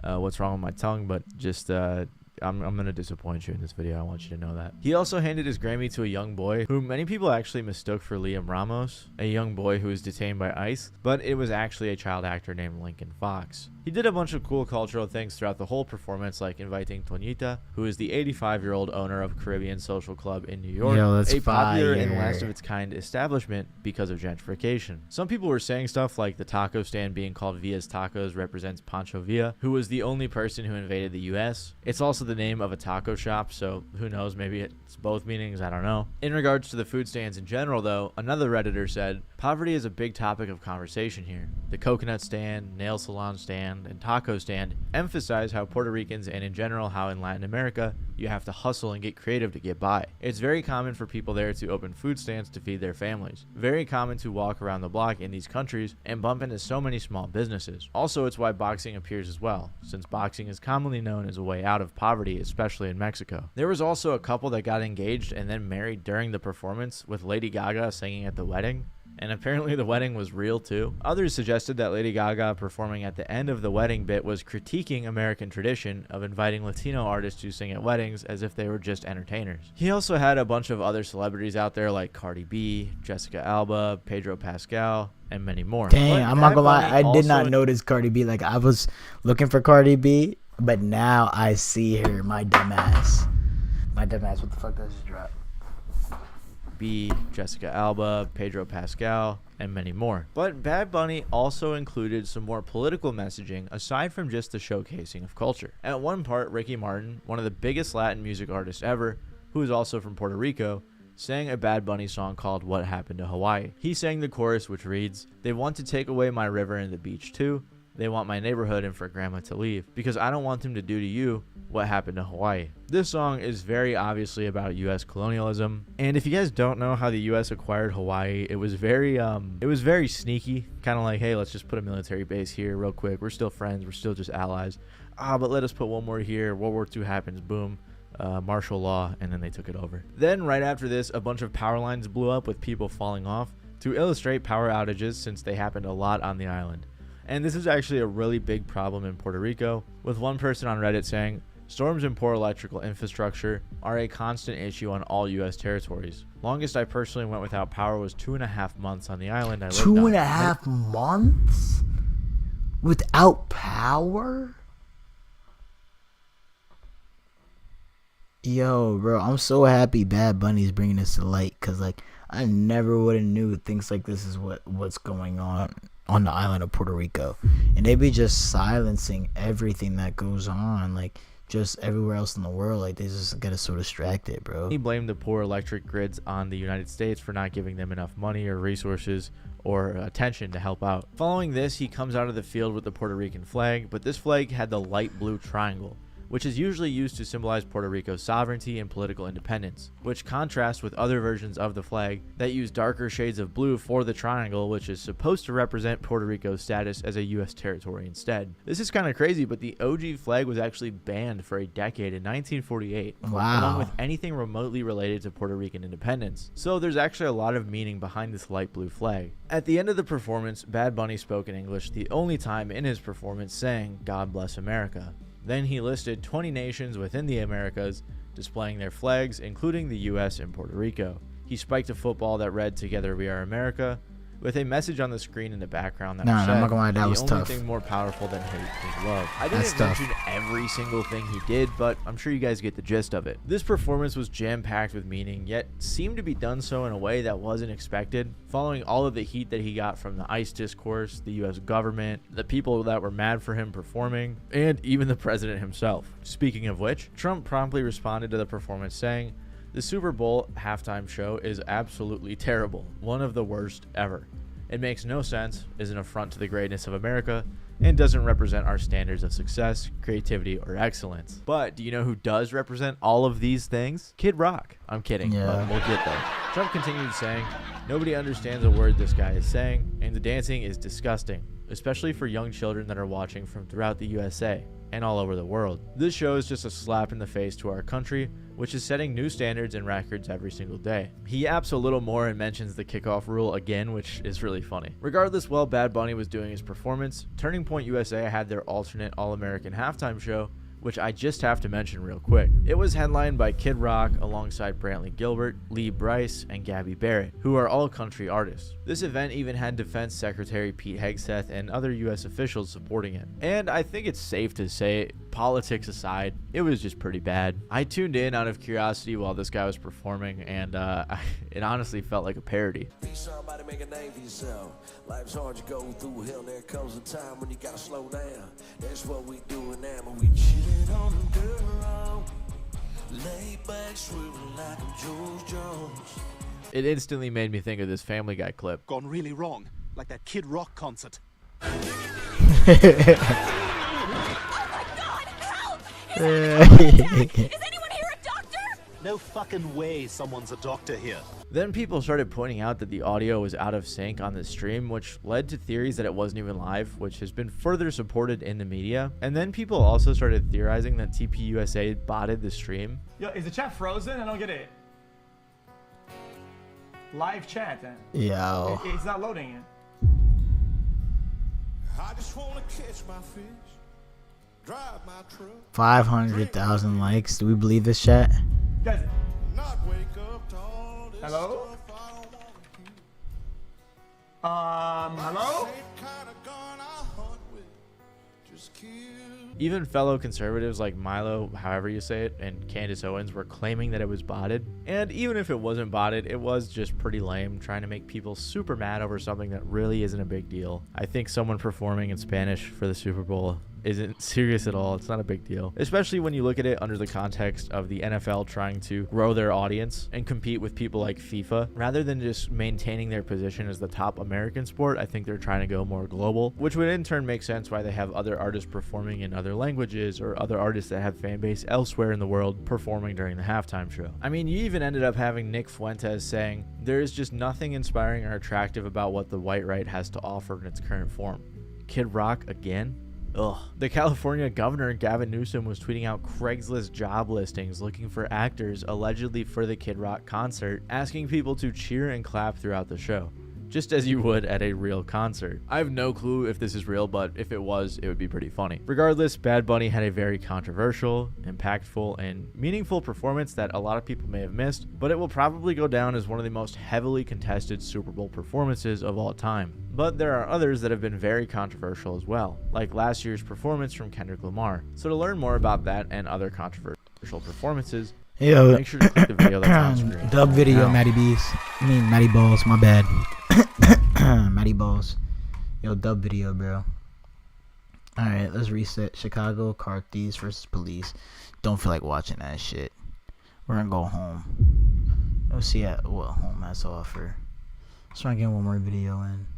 what's wrong with my tongue, but just I'm going to disappoint you in this video. I want you to know that. He also handed his Grammy to a young boy who many people actually mistook for Liam Ramos, a young boy who was detained by ICE, but it was actually a child actor named Lincoln Fox. He did a bunch of cool cultural things throughout the whole performance, like inviting Toñita, who is the 85-year-old owner of Caribbean Social Club in New York, Yo, that's a popular and fire. last of its kind establishment because of gentrification. Some people were saying stuff like the taco stand being called Villa's Tacos represents Pancho Villa, who was the only person who invaded the U.S. It's also the name of a taco shop, so who knows, maybe it's both meanings, I don't know. In regards to the food stands in general though, another Redditor said, "Poverty is a big topic of conversation here. The coconut stand, nail salon stand, and taco stand emphasize how Puerto Ricans and in general how in Latin America you have to hustle and get creative to get by. It's very common for people there to open food stands to feed their families. Very common to walk around the block in these countries and bump into so many small businesses. Also, it's why boxing appears as well, since boxing is commonly known as a way out of poverty, especially in Mexico." There was also a couple that got engaged and then married during the performance, with Lady Gaga singing at the wedding. And apparently the wedding was real too. Others suggested that Lady Gaga performing at the end of the wedding bit was critiquing American tradition of inviting Latino artists to sing at weddings as if they were just entertainers. He also had a bunch of other celebrities out there like Cardi B, Jessica Alba, Pedro Pascal, and many more. Dang, But I'm not Bad gonna lie. Bunny I did not also- notice Cardi B. Like I was looking for Cardi B, but now I see her. My dumbass. What the fuck does this drop? Jessica Alba, Pedro Pascal, and many more. But Bad Bunny also included some more political messaging aside from just the showcasing of culture. At one part, Ricky Martin, one of the biggest Latin music artists ever, who is also from Puerto Rico, sang a Bad Bunny song called "What Happened to Hawaii." He sang the chorus, which reads, "They want to take away my river and the beach too. They want my neighborhood and for grandma to leave because I don't want them to do to you what happened to Hawaii. This song is very obviously about US colonialism. And if you guys don't know how the US acquired Hawaii, it was very sneaky, kind of like, hey, let's just put a military base here real quick. We're still friends. We're still just allies. But let us put one more here. World War II happens. Boom. Martial law, and then they took it over. Then right after this, a bunch of power lines blew up with people falling off to illustrate power outages since they happened a lot on the island. And this is actually a really big problem in Puerto Rico, with one person on Reddit saying, storms and poor electrical infrastructure are a constant issue on all U.S. territories. Longest I personally went without power was 2.5 months on the island I lived on. 2.5 months? Without power? Yo, bro, I'm so happy Bad Bunny's bringing this to light, because, like, I never would have knew things like this is what's going on the island of Puerto Rico. And they be just silencing everything that goes on, like, just everywhere else in the world. Like, they just get us so distracted, bro. He blamed the poor electric grids on the United States for not giving them enough money or resources or attention to help out. Following this, he comes out of the field with the Puerto Rican flag, but this flag had the light blue triangle, which is usually used to symbolize Puerto Rico's sovereignty and political independence, which contrasts with other versions of the flag that use darker shades of blue for the triangle, which is supposed to represent Puerto Rico's status as a U.S. territory instead. This is kind of crazy, but the OG flag was actually banned for a decade in 1948, along with anything remotely related to Puerto Rican independence. So there's actually a lot of meaning behind this light blue flag. At the end of the performance, Bad Bunny spoke in English the only time in his performance, saying, "God bless America." Then he listed 20 nations within the Americas displaying their flags, including the US and Puerto Rico. He spiked a football that read "Together We Are America," with a message on the screen in the background that said, I'm not gonna lie, that was the tough. only thing more powerful than hate is love. I didn't That's tough. mention every single thing he did, but I'm sure you guys get the gist of it. This performance was jam-packed with meaning, yet seemed to be done so in a way that wasn't expected, following all of the heat that he got from the ICE discourse, the US government, the people that were mad for him performing, and even the president himself. Speaking of which, Trump promptly responded to the performance saying, "The Super Bowl halftime show is absolutely terrible, one of the worst ever. It makes no sense, is an affront to the greatness of America, and doesn't represent our standards of success, creativity, or excellence." But do you know who does represent all of these things? Kid Rock. I'm kidding, but we'll get there. Trump continued saying, "Nobody understands a word this guy is saying, and the dancing is disgusting, especially for young children that are watching from throughout the USA and all over the world. This show is just a slap in the face to our country, which is setting new standards and records every single day." He yaps a little more and mentions the kickoff rule again, which is really funny. Regardless, while Bad Bunny was doing his performance, Turning Point USA had their alternate All-American halftime show, which I just have to mention real quick. It was headlined by Kid Rock alongside Brantley Gilbert, Lee Brice, and Gabby Barrett, who are all country artists. This event even had Defense Secretary Pete Hegseth and other U.S. officials supporting it. And I think it's safe to say, politics aside, it was just pretty bad. I tuned in out of curiosity while this guy was performing, and it honestly felt like a parody. Be somebody, make a name for yourself. Life's hard to go through. Hell, there comes a time when you gotta slow down. That's what we doing now, but we chillin' on the girl. Lay back, swimming like I'm George Jones. It instantly made me think of this Family Guy clip. Gone really wrong, like that Kid Rock concert. Is anyone here a doctor? No fucking way someone's a doctor here. Then people started pointing out that the audio was out of sync on the stream, which led to theories that it wasn't even live, which has been further supported in the media. And then people also started theorizing that TPUSA botted the stream. Yo, is the chat frozen? I don't get it. Live chat. Yo. It's not loading it. I just wanna catch my fish, drive my truck, 500,000 likes. Do we believe this chat? Guys, not wake up to all this hello? stuff I don't wanna keep. Hello? Same kind of gun I hunt with, just kill. Even fellow conservatives like Milo, however you say it, and Candace Owens were claiming that it was botted. And even if it wasn't botted, it was just pretty lame, trying to make people super mad over something that really isn't a big deal. I think someone performing in Spanish for the Super Bowl isn't serious at all. It's not a big deal, especially when you look at it under the context of the NFL trying to grow their audience and compete with people like FIFA. Rather than just maintaining their position as the top American sport, I think they're trying to go more global, which would in turn make sense why they have other artists performing in other languages or other artists that have fan base elsewhere in the world performing during the halftime show. I mean, you even ended up having Nick Fuentes saying, "There is just nothing inspiring or attractive about what the white right has to offer in its current form." Kid Rock again? Ugh. The California governor, Gavin Newsom, was tweeting out Craigslist job listings looking for actors allegedly for the Kid Rock concert, asking people to cheer and clap throughout the show, just as you would at a real concert. I have no clue if this is real, but if it was, it would be pretty funny. Regardless, Bad Bunny had a very controversial, impactful, and meaningful performance that a lot of people may have missed, but it will probably go down as one of the most heavily contested Super Bowl performances of all time. But there are others that have been very controversial as well, like last year's performance from Kendrick Lamar. So to learn more about that and other controversial performances, make sure to click the video that's on screen. Dub video, Matty Balls, my bad. Matty Balls. Yo, dub video, bro. Alright, let's reset. Chicago car thieves versus police. Don't feel like watching that shit. We're gonna go home. Let's see what home has to offer. Let's try and get one more video in.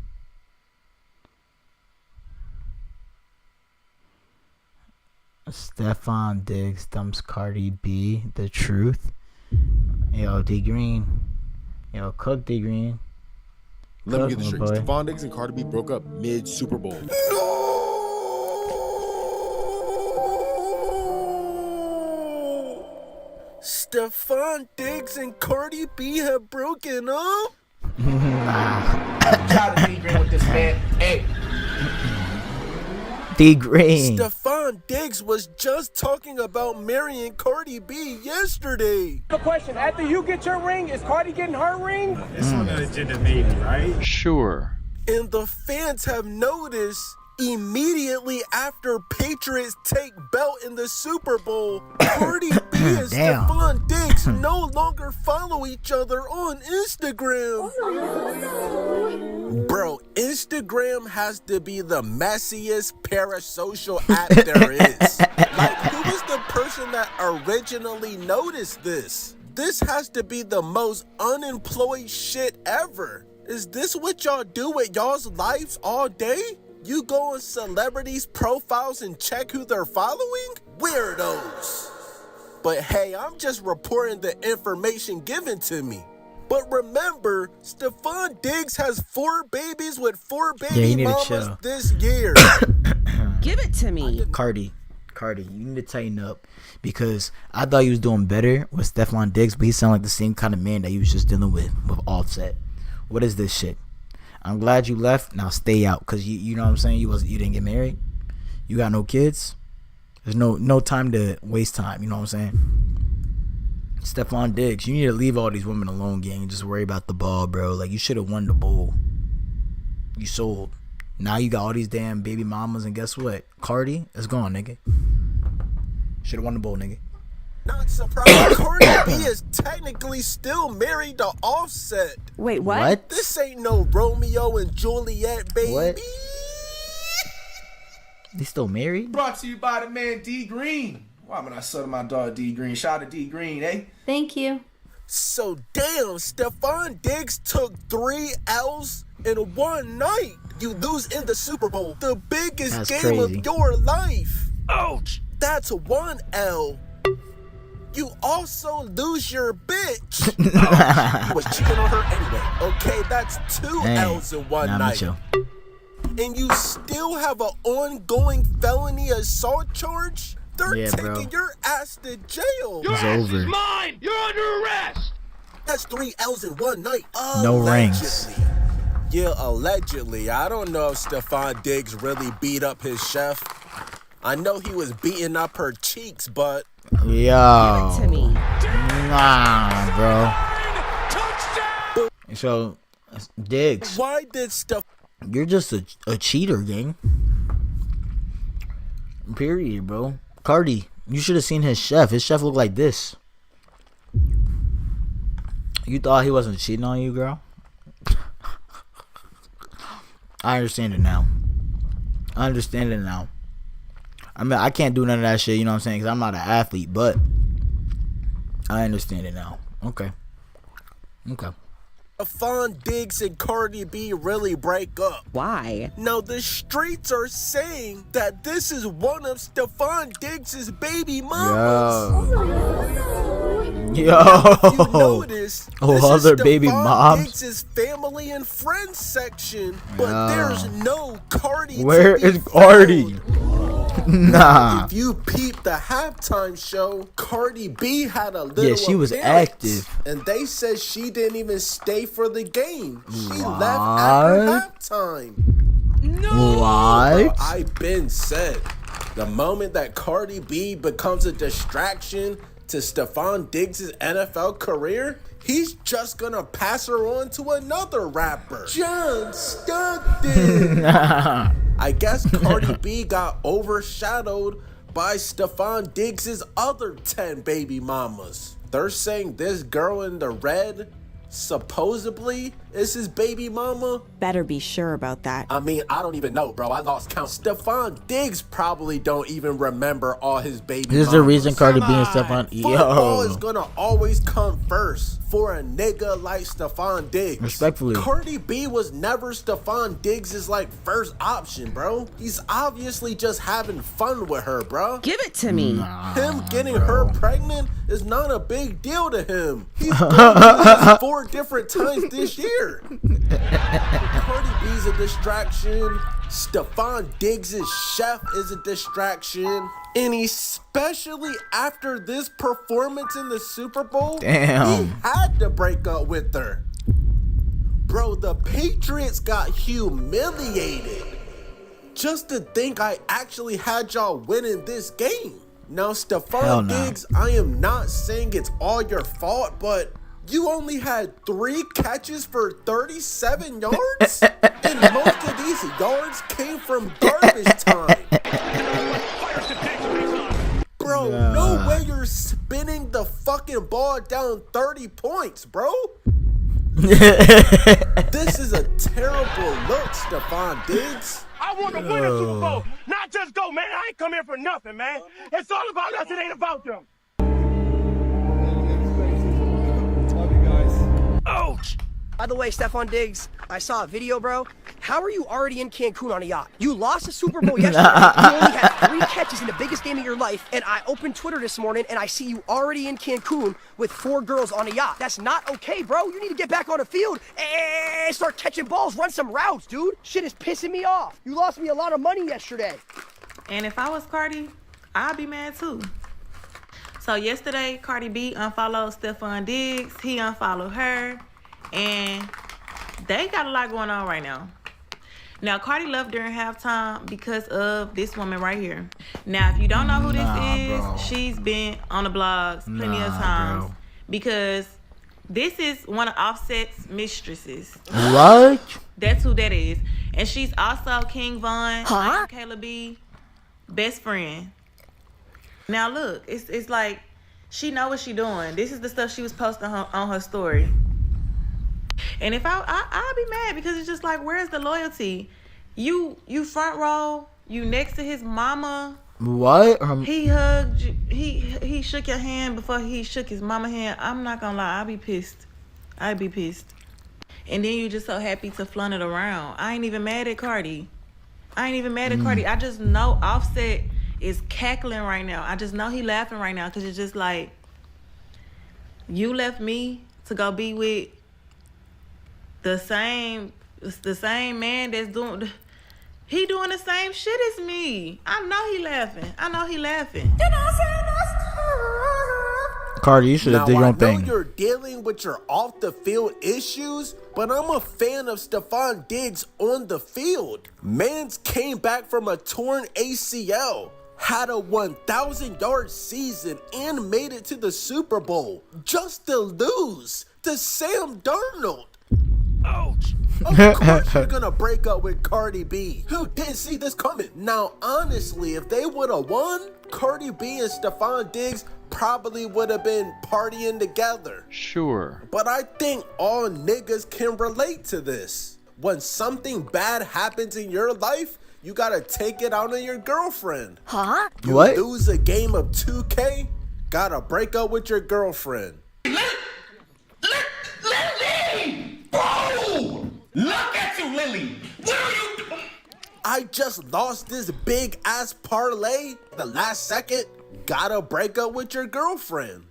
Stefan Diggs dumps Cardi B. The truth. Yo, D Green. Yo, cook D Green. Let me get this straight. Stefan Diggs and Cardi B broke up mid Super Bowl. Stefan Diggs and Cardi B have broken up? Shout out to D Green with this, man. Hey. D Green. Stefan Diggs was just talking about marrying Cardi B yesterday. The question, after you get your ring, is Cardi getting her ring? It's on the agenda maybe, right? Sure. And the fans have noticed immediately after Patriots take belt in the Super Bowl, Cardi B and Stefan Diggs no longer follow each other on Instagram. Bro, Instagram has to be the messiest parasocial app there is. Like, who was the person that originally noticed this? This has to be the most unemployed shit ever. Is this what y'all do with y'all's lives all day? You go on celebrities' profiles and check who they're following? Weirdos. But hey, I'm just reporting the information given to me. But remember, Stefan Diggs has 4 babies with 4 baby mamas this year. Give it to me. Cardi, you need to tighten up, because I thought you was doing better with Stefan Diggs, but he sounded like the same kind of man that you was just dealing with Offset. What is this shit? I'm glad you left. Now stay out, cause you know what I'm saying. You didn't get married. You got no kids. There's no time to waste time. You know what I'm saying. Stefan Diggs, you need to leave all these women alone, gang, and just worry about the ball, bro. Like, you should have won the bowl. You sold. Now you got all these damn baby mamas, and guess what? Cardi is gone, nigga. Should have won the bowl, nigga. Not surprised. Cardi B is technically still married to Offset. Wait, what? This ain't no Romeo and Juliet, baby. What? They still married? Brought to you by the man D Green. Why am I selling my dog D Green? Shout out to D Green, eh? Thank you. So damn, Stefan Diggs took 3 L's in one night. You lose in the Super Bowl, the biggest game of your life. Ouch! That's 1 L. You also lose your bitch. You was cheating on her anyway. Okay, that's 2 L's in one night. And you still have an ongoing felony assault charge? They're taking your ass to jail. Your ass is mine. You're under arrest. That's 3 L's in one night. No rings. Yeah, allegedly. I don't know if Stefan Diggs really beat up his chef. I know he was beating up her cheeks, but... Yo. Give it to me. Nah, bro. So, Diggs. Why did You're just a cheater, gang. Period, bro. Cardi, you should have seen his chef. His chef looked like this. You thought he wasn't cheating on you, girl? I understand it now. I mean, I can't do none of that shit, you know what I'm saying? Because I'm not an athlete, but I understand it now. Okay. Stefan Diggs and Cardi B really break up. Why? Now, the streets are saying that this is one of Stefan Diggs' baby mamas. Yo. If you notice, this Other is baby Stefan moms. Diggs' family and friends section, but there's no Cardi. Where is Cardi? Nah. If you peep the halftime show, Cardi B had a little Yeah, she was appearance, active. and they said she didn't even stay for the game. She left after halftime. What? I've been said. The moment that Cardi B becomes a distraction to Stefan Diggs' NFL career, he's just gonna pass her on to another rapper, John Stockton. I guess Cardi B got overshadowed by Stefan Diggs' other 10 baby mamas. They're saying this girl in the red supposedly is his baby mama. Better be sure about that. I mean, I don't even know, bro. I lost count. Stefan Diggs probably don't even remember all his baby This is the reason Cardi B and Stefan. Football is Yo. gonna always come first for a nigga like Stefan Diggs. Respectfully. Cardi B was never Stefan Diggs' like first option, bro. He's obviously just having fun with her, bro. Give it to me. Him getting her pregnant is not a big deal to him. He's done this 4 different times this year. Cardi B's a distraction. Stefan Diggs' chef is a distraction. And especially after this performance in the Super Bowl, Damn. he had to break up with her. Bro, the Patriots got humiliated. Just to think I actually had y'all winning this game. Now, Hell Stefan no. Diggs, I am not saying it's all your fault, but you only had 3 catches for 37 yards? And most of these yards came from garbage time. Bro, no way you're spinning the fucking ball down 30 points, bro. This is a terrible look, Stefan Diggs. I want to win a Super Bowl, not just go, man. I ain't come here for nothing, man. It's all about us. It ain't about them. Ouch! By the way, Stefan Diggs, I saw a video, bro. How are you already in Cancun on a yacht? You lost the Super Bowl yesterday. You only had 3 catches in the biggest game of your life. And I opened Twitter this morning and I see you already in Cancun with 4 girls on a yacht. That's not okay, bro. You need to get back on the field and start catching balls. Run some routes, dude. Shit is pissing me off. You lost me a lot of money yesterday. And if I was Cardi, I'd be mad too. So yesterday, Cardi B unfollowed Stefan Diggs. He unfollowed her. And they got a lot going on right now. Now, Cardi left during halftime because of this woman right here. Now, if you don't know who this is, bro. she's been on the blogs plenty of times. Bro. Because this is one of Offset's mistresses. What? That's who that is. And she's also King Von, and Kayla B, best friend. Now, look, it's like she know what she doing. This is the stuff she was posting on her story. And if I'd be mad because it's just like, where's the loyalty? You front row, you next to his mama. What? He hugged you. He shook your hand before he shook his mama hand. I'm not gonna lie, I'd be pissed. And then you just so happy to flaunt it around. I ain't even mad at Cardi. I just know Offset is cackling right now. I just know he laughing right now because it's just like, you left me to go be with the same man that's doing the same shit as me. I know he laughing. Cardi, you should have did your own Now, I thing. know you're dealing with your off-the-field issues, but I'm a fan of Stefan Diggs on the field. Mans came back from a torn ACL, had a 1,000-yard season, and made it to the Super Bowl, just to lose to Sam Darnold. Ouch! Of course you're gonna break up with Cardi B. Who didn't see this coming? Now, honestly, if they would have won, Cardi B and Stefan Diggs probably would have been partying together. Sure. But I think all niggas can relate to this. When something bad happens in your life, you gotta take it out on your girlfriend. Huh? You What? lose a game of 2K, gotta break up with your girlfriend. Lily! Bro! Look at you, Lily! What are you doing? I just lost this big ass parlay the last second. Gotta break up with your girlfriend.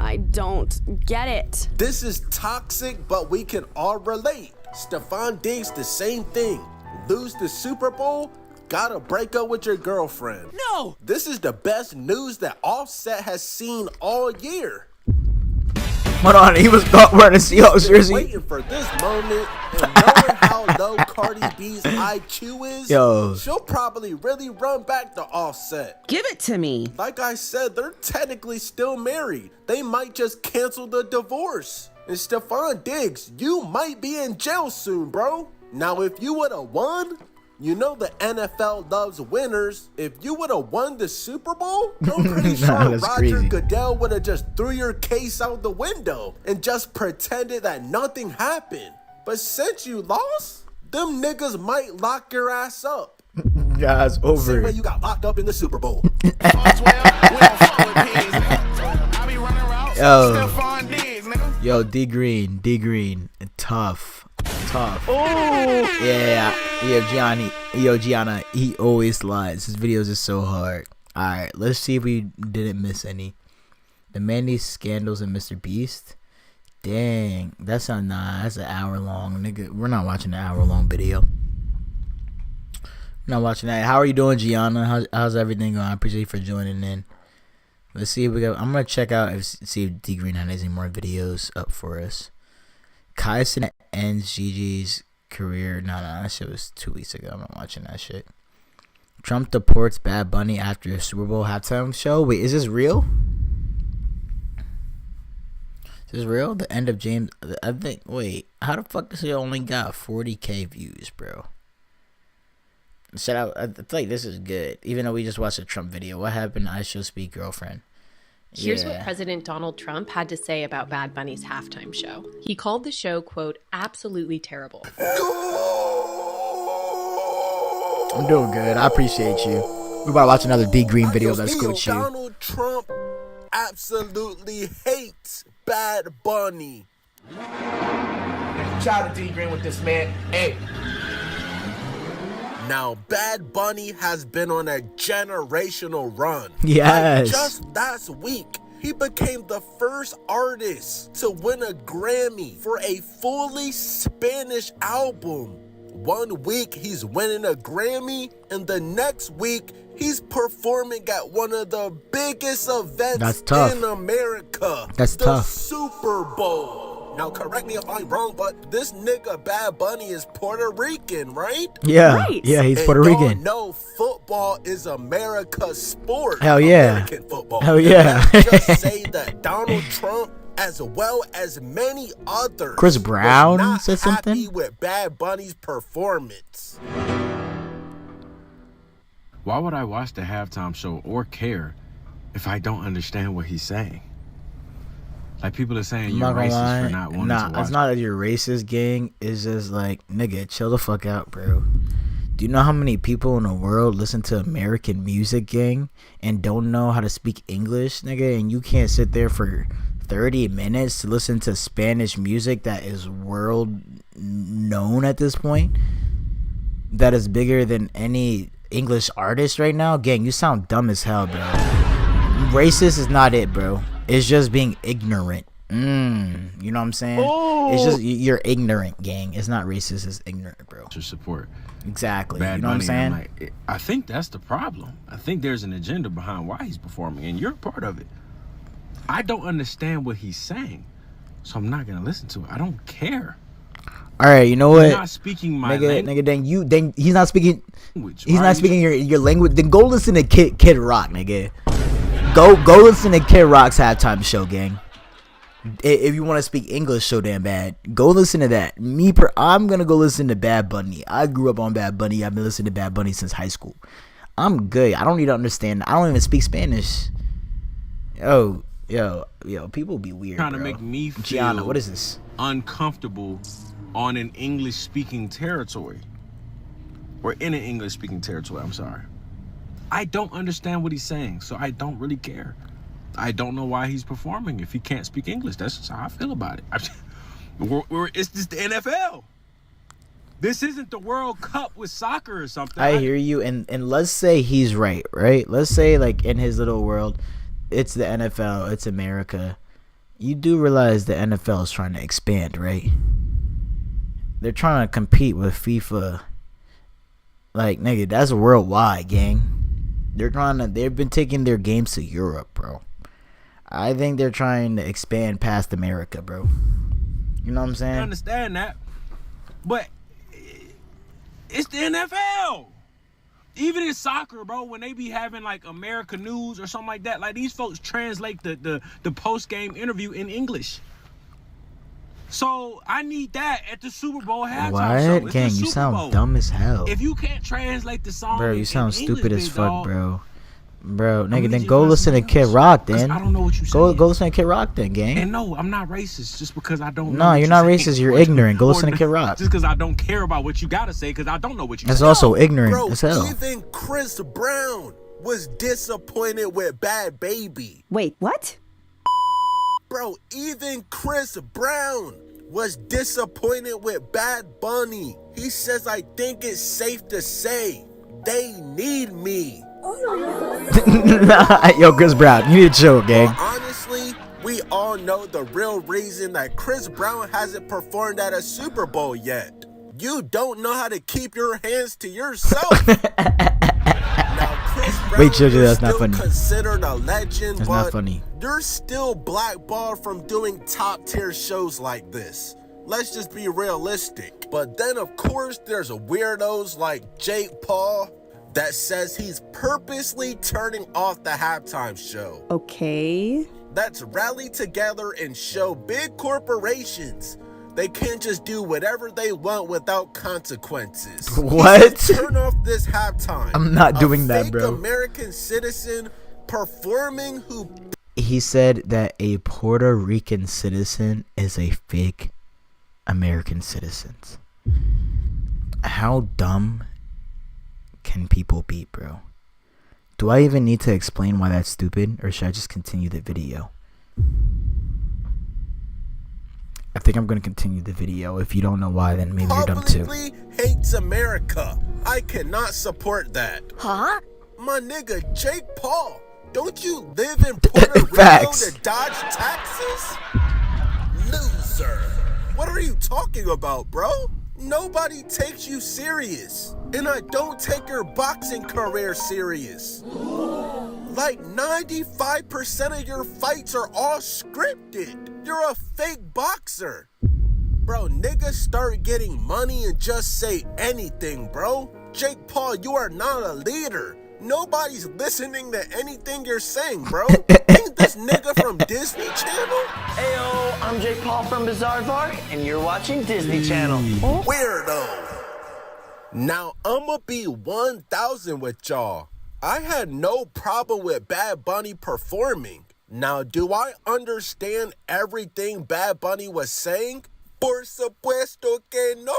I don't get it. This is toxic, but we can all relate. Stephon Diggs, the same thing. Lose the Super Bowl, gotta break up with your girlfriend. No! This is the best news that Offset has seen all year. Hold on, he was wearing a Seahawks jersey. Waiting for this moment, and knowing how low Cardi B's IQ is, Yo. she'll probably really run back to Offset. Give it to me. Like I said, they're technically still married. They might just cancel the divorce. And Stephon Diggs, you might be in jail soon, bro. Now, if you would have won, you know the NFL loves winners. If you would have won the Super Bowl, I'm pretty sure That's Roger crazy. Goodell would have just threw your case out the window and just pretended that nothing happened. But since you lost, them niggas might lock your ass up. Guys, Same over. way you got locked up in the Super Bowl. Yo, D Green, tough. Oh Gianna, he always lies. His videos are so hard. All right, let's see if we didn't miss any. The Mandy scandals and Mr. Beast. Dang, that's an hour long, nigga. We're not watching an hour long video. Not watching that. How are you doing, Gianna? How's everything going? I appreciate you for joining in. Let's see if we got. I'm gonna check out see if D Green has any more videos up for us. Kyson ends Gigi's career. No, that shit was 2 weeks ago. I'm not watching that shit. Trump deports Bad Bunny after a Super Bowl halftime show. Wait, is this real? Is this real? The end of James. I think. Wait, how the fuck does he only got 40K views, bro? Shout out. I feel like this is good. Even though we just watched a Trump video. What happened to I Shall Speak Girlfriend? Here's what President Donald Trump had to say about Bad Bunny's halftime show. He called the show, quote, absolutely terrible. I'm doing good. I appreciate you. We're about to watch another D Green video. Let's go with you. Donald Trump absolutely hates Bad Bunny. Shout out to D Green with this, man. Hey. Now, Bad Bunny has been on a generational run. Yes. Like just last week, he became the first artist to win a Grammy for a fully Spanish album. 1 week, he's winning a Grammy, and the next week, he's performing at one of the biggest events in America. That's the tough. Super Bowl. Now, correct me if I'm wrong, but this nigga Bad Bunny is Puerto Rican, right? Yeah, right. Yeah, he's Puerto Rican. No, football is America's sport. Hell yeah. American football. Hell yeah. Let's just say that Donald Trump, as well as many others, Chris Brown was not said something? happy with Bad Bunny's performance. Why would I watch the halftime show or care if I don't understand what he's saying? Like, people are saying I'm you're not gonna racist lie. for not wanting to Nah, watch. it's not that you're racist, gang. It's just like, nigga, chill the fuck out, bro. Do you know how many people in the world listen to American music, gang, and don't know how to speak English, nigga? And you can't sit there for 30 minutes to listen to Spanish music that is world known at this point, that is bigger than any English artist right now? Gang, you sound dumb as hell, bro. Racist is not it, bro. It's just being ignorant. You know what I'm saying? It's just you're ignorant, gang. It's not racist. It's ignorant, bro. To support Exactly. Bad You know what I'm Bunny, saying? and I'm like, I think that's the problem. I think there's an agenda behind why he's performing, and you're a part of it. I don't understand what he's saying, so I'm not gonna listen to it. I don't care. All right, you know what? You're not speaking my language. Nigga, then he's not speaking. He's Why not are speaking your language. Then go listen to Kid Rock, nigga. Go listen to Kid Rock's halftime show, gang. If you want to speak English so damn bad, go listen to that. I'm gonna go listen to Bad Bunny. I grew up on Bad Bunny. I've been listening to Bad Bunny since high school. I'm good. I don't need to understand. I don't even speak Spanish. Yo, people be weird. Trying to bro. make me feel Gianna, what is this? uncomfortable on an English-speaking territory. Or in an English-speaking territory, I'm sorry. I don't understand what he's saying, so I don't really care. I don't know why he's performing if he can't speak English. That's just how I feel about it. It's just the NFL. This isn't the World Cup with soccer or something. I hear you, and let's say he's right? Let's say, like, in his little world, it's the NFL, it's America. You do realize the NFL is trying to expand, right? They're trying to compete with FIFA. Like, nigga, that's worldwide, gang. They've been taking their games to Europe, bro. I think they're trying to expand past America, bro. You know what I'm saying? I understand that, but it's the NFL. Even in soccer, bro, when they be having like America News or something like that, like these folks translate the post-game interview in English. So I need that at the Super Bowl halftime show. What? Gang, you sound dumb as hell. If you can't translate the song, bro, you sound stupid as fuck, dog, bro. Bro, nigga, then go listen to Kid Rock, then. I don't know what you saying. Go listen to Kid Rock, then, gang. And no, I'm not racist just because I don't. No, you're not racist. You're ignorant. Go listen to Kid Rock. Just because I don't care about what you gotta say, because I don't know what you. That's also ignorant bro, as hell. Even Chris Brown was disappointed with Bad Baby. Wait, what? Bro, even Chris Brown was disappointed with Bad Bunny. He says, I think it's safe to say they need me. Yo, Chris Brown, you need to chill, gang. Well, honestly, we all know the real reason that Chris Brown hasn't performed at a Super Bowl yet. You don't know how to keep your hands to yourself. Now, Chris Brown, wait, chill, you're that's not still funny. Considered a legend, that's but not funny. You're still blackballed from doing top tier shows like this. Let's just be realistic. But then, of course, there's weirdos like Jake Paul that says he's purposely turning off the halftime show. Okay. That's rally together and show big corporations they can't just do whatever they want without consequences. What? Turn off this halftime. I'm not doing that, fake bro. American citizen performing who. He said that a Puerto Rican citizen is a fake American citizen. How dumb can people be, bro? Do I even need to explain why that's stupid, or should I just continue the video? I think I'm gonna continue the video. If you don't know why, then maybe you're dumb too. Publicly hates America. I cannot support that. Huh? My nigga Jake Paul, don't you live in Puerto Rico Facts. to dodge taxes? Loser. What are you talking about, bro? Nobody takes you serious. And I don't take your boxing career serious. Like 95% of your fights are all scripted. You're a fake boxer. Bro, niggas start getting money and just say anything, bro. Jake Paul, you are not a leader. Nobody's listening to anything you're saying, bro. Ain't this nigga from Disney Channel? Heyo, I'm Jake Paul from Bizarre Vark, and you're watching Disney Channel. Weirdo. Now, I'ma be 1,000 with y'all. I had no problem with Bad Bunny performing. Now, do I understand everything Bad Bunny was saying? Por supuesto que no.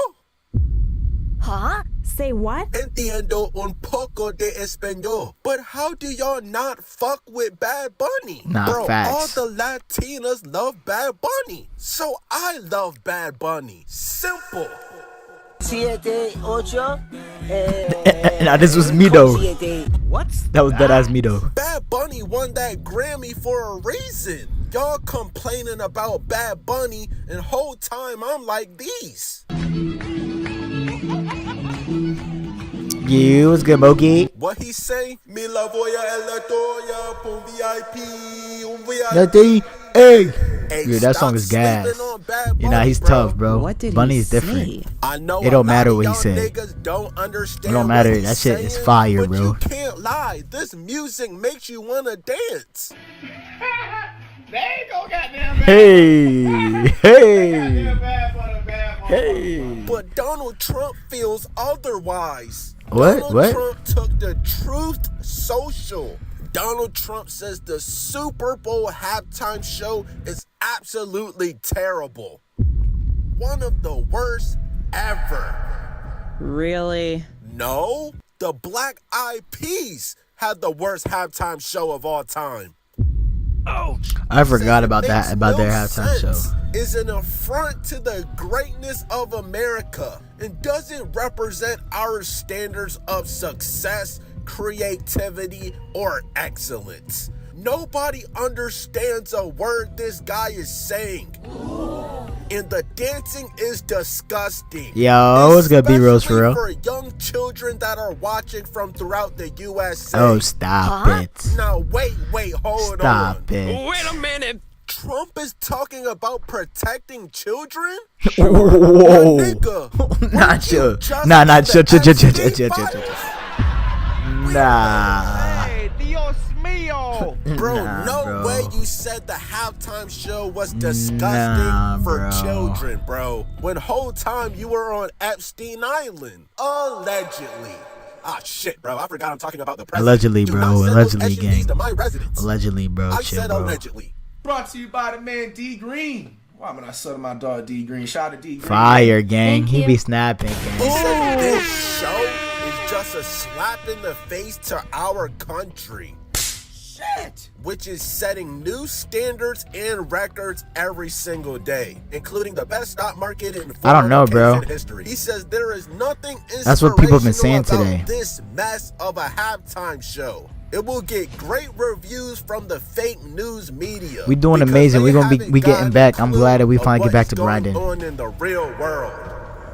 Huh? Say what? Entiendo un poco de español. But how do y'all not fuck with Bad Bunny? Nah, bro, facts. all the Latinas love Bad Bunny. So I love Bad Bunny. Simple. 7, 8, Nah, this was me though. What? That was dead ass me though. Bad Bunny won that Grammy for a reason. Y'all complaining about Bad Bunny, and whole time I'm like these. You was good, Moki. What he say? Me la voy a elatoya pon VIP, un Hey. Hey, Yeah, that song is gas. You know, he's tough, bro. What did Bunny he is different. say? I know It don't matter what he y'all said. niggas don't understand It don't what matter. he's That shit is saying, fire, but bro. You can't lie. This music makes you wanna dance. There you go, goddamn Hey. But Donald Trump feels otherwise. What? Donald What? Trump took the Truth Social. Donald Trump says the Super Bowl halftime show is absolutely terrible. one of the worst ever. Really? No, the Black Eyed Peas had the worst halftime show of all time. I forgot about that, about their halftime show. Is an affront to the greatness of America and doesn't represent our standards of success, creativity, or excellence. Nobody understands a word this guy is saying. And the dancing is disgusting. Yo, it's gonna be Rose for real. For young children that are watching from throughout the USA. Oh, stop it. Now, wait, hold on. Stop it. Wait a minute. Trump is talking about protecting children? Whoa. Nigga, Nah, chill. Chill. Nah. Hey, Dios mío. Bro, Nah, way you said the halftime show was disgusting for children, bro. When whole time you were on Epstein Island. Allegedly. Ah, shit, bro. I forgot I'm talking about the president. Allegedly, bro. Allegedly, gang. To my residence. Allegedly, bro. I Chill, said bro. allegedly. Brought to you by the man D Green. Why am I sucking my dog D Green? Shout out to D Green. Fire, gang. He be snapping, gang. He said this show is just a slap in the face to our country. Shit! Which is setting new standards and records every single day, including the best stock market in I don't know, bro. history. He says there is nothing That's what people have been saying inspirational today. about this mess of a halftime show. It will get great reviews from the fake news media. We doing amazing. We getting back. I'm glad that we finally get back to grinding. Going on in the real world.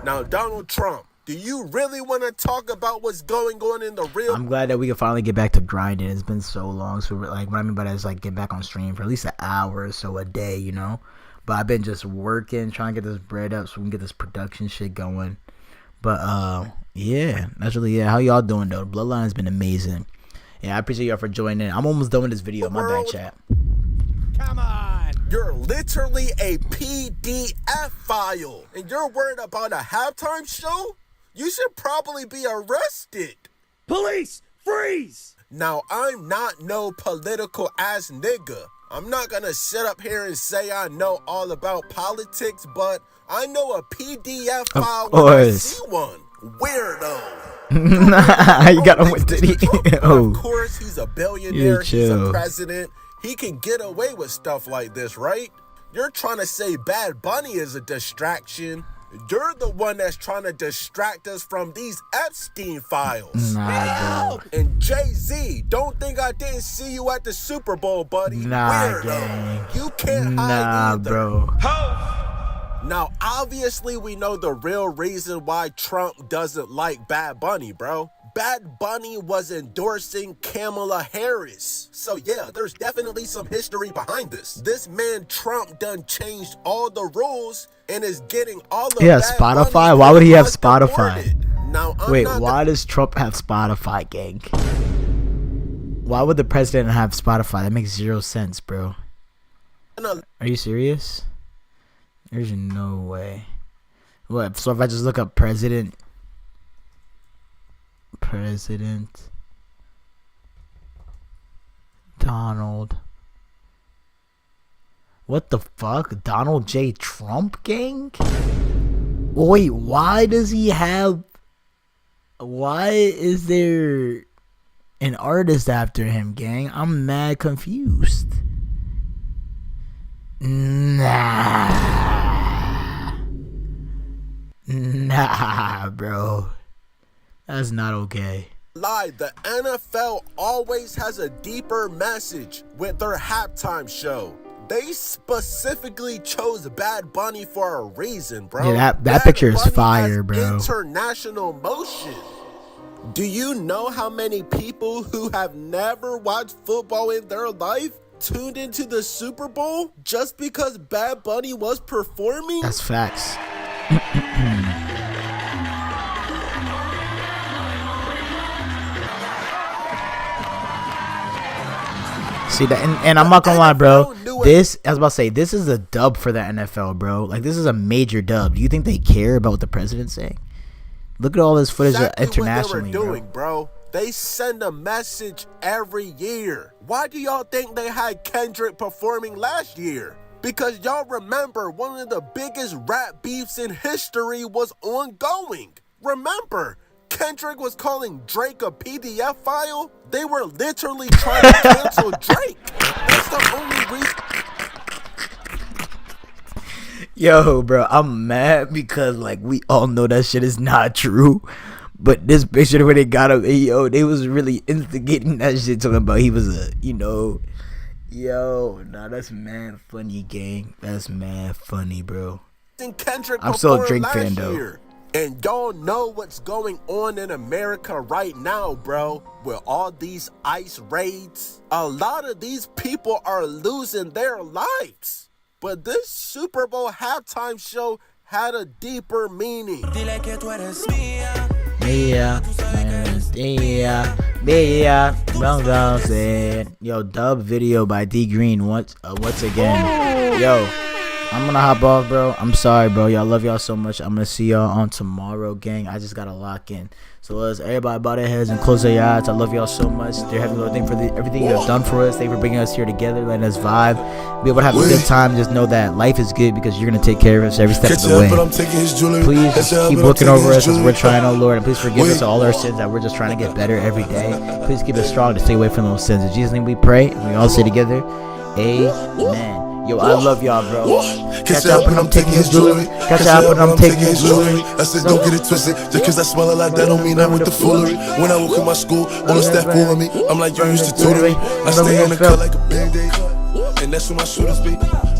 Now, Donald Trump, do you really want to talk about what's going on in the real? I'm glad that we can finally get back to grinding. It's been so long. So like, what I mean by that is like get back on stream for at least an hour or so a day, you know. But I've been just working, trying to get this bread up so we can get this production shit going. But yeah, that's really it. How y'all doing though? The Bloodline has been amazing. Yeah, I appreciate y'all for joining. I'm almost done with this video. My bad, chat. Come on. You're literally a PDF file. And you're worried about a halftime show? You should probably be arrested. Police, freeze! Now, I'm not no political ass nigga. I'm not gonna sit up here and say I know all about politics, but I know a PDF file when I see one. Weirdo. You got him with Diddy. Of course, he's a billionaire. He's a president. He can get away with stuff like this, right? You're trying to say Bad Bunny is a distraction. You're the one that's trying to distract us from these Epstein files. Nah, bro. And Jay-Z, don't think I didn't see you at the Super Bowl, buddy. Nah, gang. You can't hide Nah, either. bro. Now, obviously, we know the real reason why Trump doesn't like Bad Bunny, bro. Bad Bunny was endorsing Kamala Harris. So, yeah, there's definitely some history behind this. This man, Trump, done changed all the rules and is getting all of Yeah, Bad Spotify? Bunny's Why would he have requests Spotify? aborted. Now, Wait, why does Trump have Spotify, gang? Why would the president have Spotify? That makes zero sense, bro. Are you serious? There's no way. What? So if I just look up president Donald. What the fuck? Donald J. Trump, gang? Wait, why does he have... Why is there an artist after him, gang? I'm mad confused. Nah, bro. That's not okay. Lie, the NFL always has a deeper message with their halftime show. They specifically chose Bad Bunny for a reason, bro. Yeah, that picture is fire, bro. International motion. Do you know how many people who have never watched football in their life tuned into the Super Bowl just because Bad Bunny was performing? That's facts. See that, and I'm not gonna lie, bro. This, I was about to say, this is a dub for the NFL, bro. Like, this is a major dub. Do you think they care about what the president's saying? Look at all this footage internationally, what they were doing, bro. They send a message every year. Why do y'all think they had Kendrick performing last year? Because y'all remember one of the biggest rap beefs in history was ongoing. Remember, Kendrick was calling Drake a PDF file? They were literally trying to cancel Drake. That's the only reason. Yo, bro, I'm mad because, like, we all know that shit is not true. But this picture where they got him, yo, they was really instigating that shit, talking about he was a, nah, that's mad funny, gang. That's mad funny, bro. I'm still a Drake fan, though. And y'all know what's going on in America right now, bro. With all these ICE raids, a lot of these people are losing their lives. But this Super Bowl halftime show had a deeper meaning. Yo, dub video by D Green once again. Yo, I'm gonna hop off, bro. I'm sorry, bro. Y'all love y'all so much. I'm gonna see y'all on tomorrow, gang. I just gotta lock in. So let's everybody bow their heads and close their eyes. I love y'all so much. Dear Heavenly Lord, thank you for everything you have done for us. Thank you for bringing us here together, letting us vibe, be able to have a good time. Just know that life is good because you're gonna take care of us every step of the way. Please just keep looking over us as we're trying, oh Lord, and please forgive us all our sins that we're just trying to get better every day. Please keep us strong to stay away from those sins. In Jesus' name we pray, and we all say together, amen. Yo, I love y'all, bro. Catch up and I'm taking his jewelry. Catch up and I'm taking his jewelry. I said, don't get it twisted. Just cause I smell it like that don't mean I'm with the foolery. When I walk in my school, all the staff fooling me. I'm like, you used to tutor me. I stay in the cut like a band-aid. And that's where my shooters be.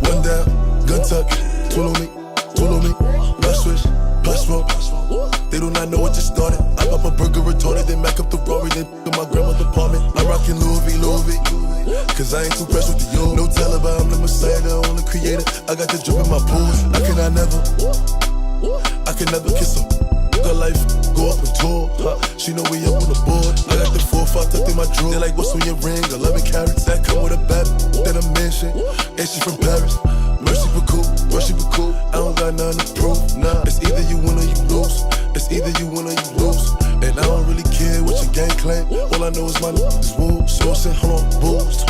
One down, gun tuck, tool on me, plus switch, plus roll. They do not know what just started. I pop a burger retorted, then back up the Rory, then to my grandma's apartment. I'm rocking Louis V. Cause I ain't too pressed with the yo. No Taliban, I'm the Messiah, the only creator. I got the drip in my pools. I can never kiss her. Good life, go up and tour. She know we up on the board. I got the 4-5 tucked in my drawer. They like, what's on your ring? 11 carats. That come with a bat, then a mansion. And she from Paris. Mercy for cool. I don't got nothing to prove. Nah, it's either you win or you lose. And I don't really care what your gang claim. All I know is my is woo. So I said, hold on, booze.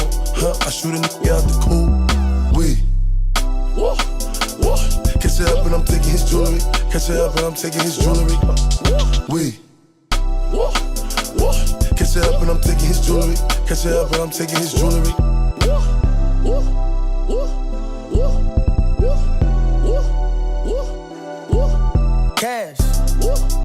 I shoot a nigga out the cool. Catch it up and I'm taking his jewelry. Catch it up and I'm taking his jewelry. Catch it up and I'm taking his jewelry. Catch it up and I'm taking his jewelry.